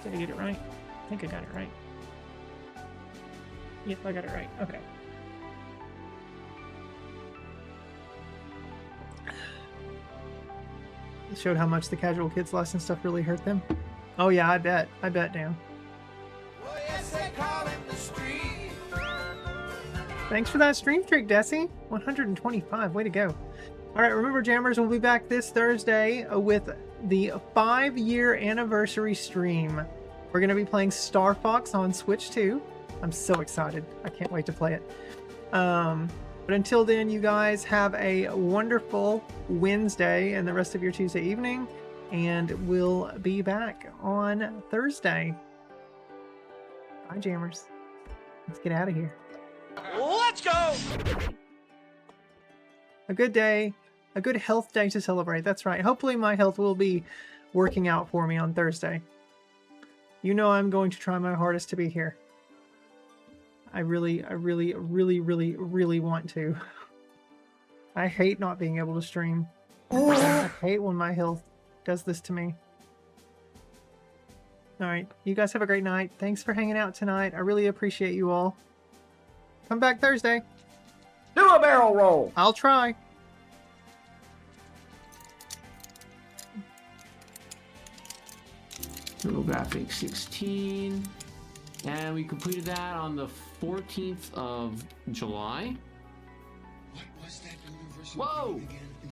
Did I get it right? I think I got it right. Yep, I got it right. Okay. It showed how much the casual kids license stuff really hurt them. Oh yeah, I bet. I bet, Dan.
Well, yes, they call him the street.
Thanks for that stream streak, Desi. 125. Way to go. All right, remember, Jammers, we'll be back this Thursday with the 5-year anniversary stream. We're going to be playing Star Fox on Switch 2. I'm so excited. I can't wait to play it. But until then, you guys have a wonderful Wednesday and the rest of your Tuesday evening. And we'll be back on Thursday. Bye, jammers. Let's get out of here.
Let's go!
A good day, a good health day to celebrate. That's right. Hopefully my health will be working out for me on Thursday. You know I'm going to try my hardest to be here. I really want to. I hate not being able to stream. I hate when my health does this to me. Alright, you guys have a great night. Thanks for hanging out tonight. I really appreciate you all. Come back Thursday.
Do a barrel roll.
I'll try.
TurboGrafx 16. And we completed that on the 14th of July.
What was that universal
Whoa!
thing again?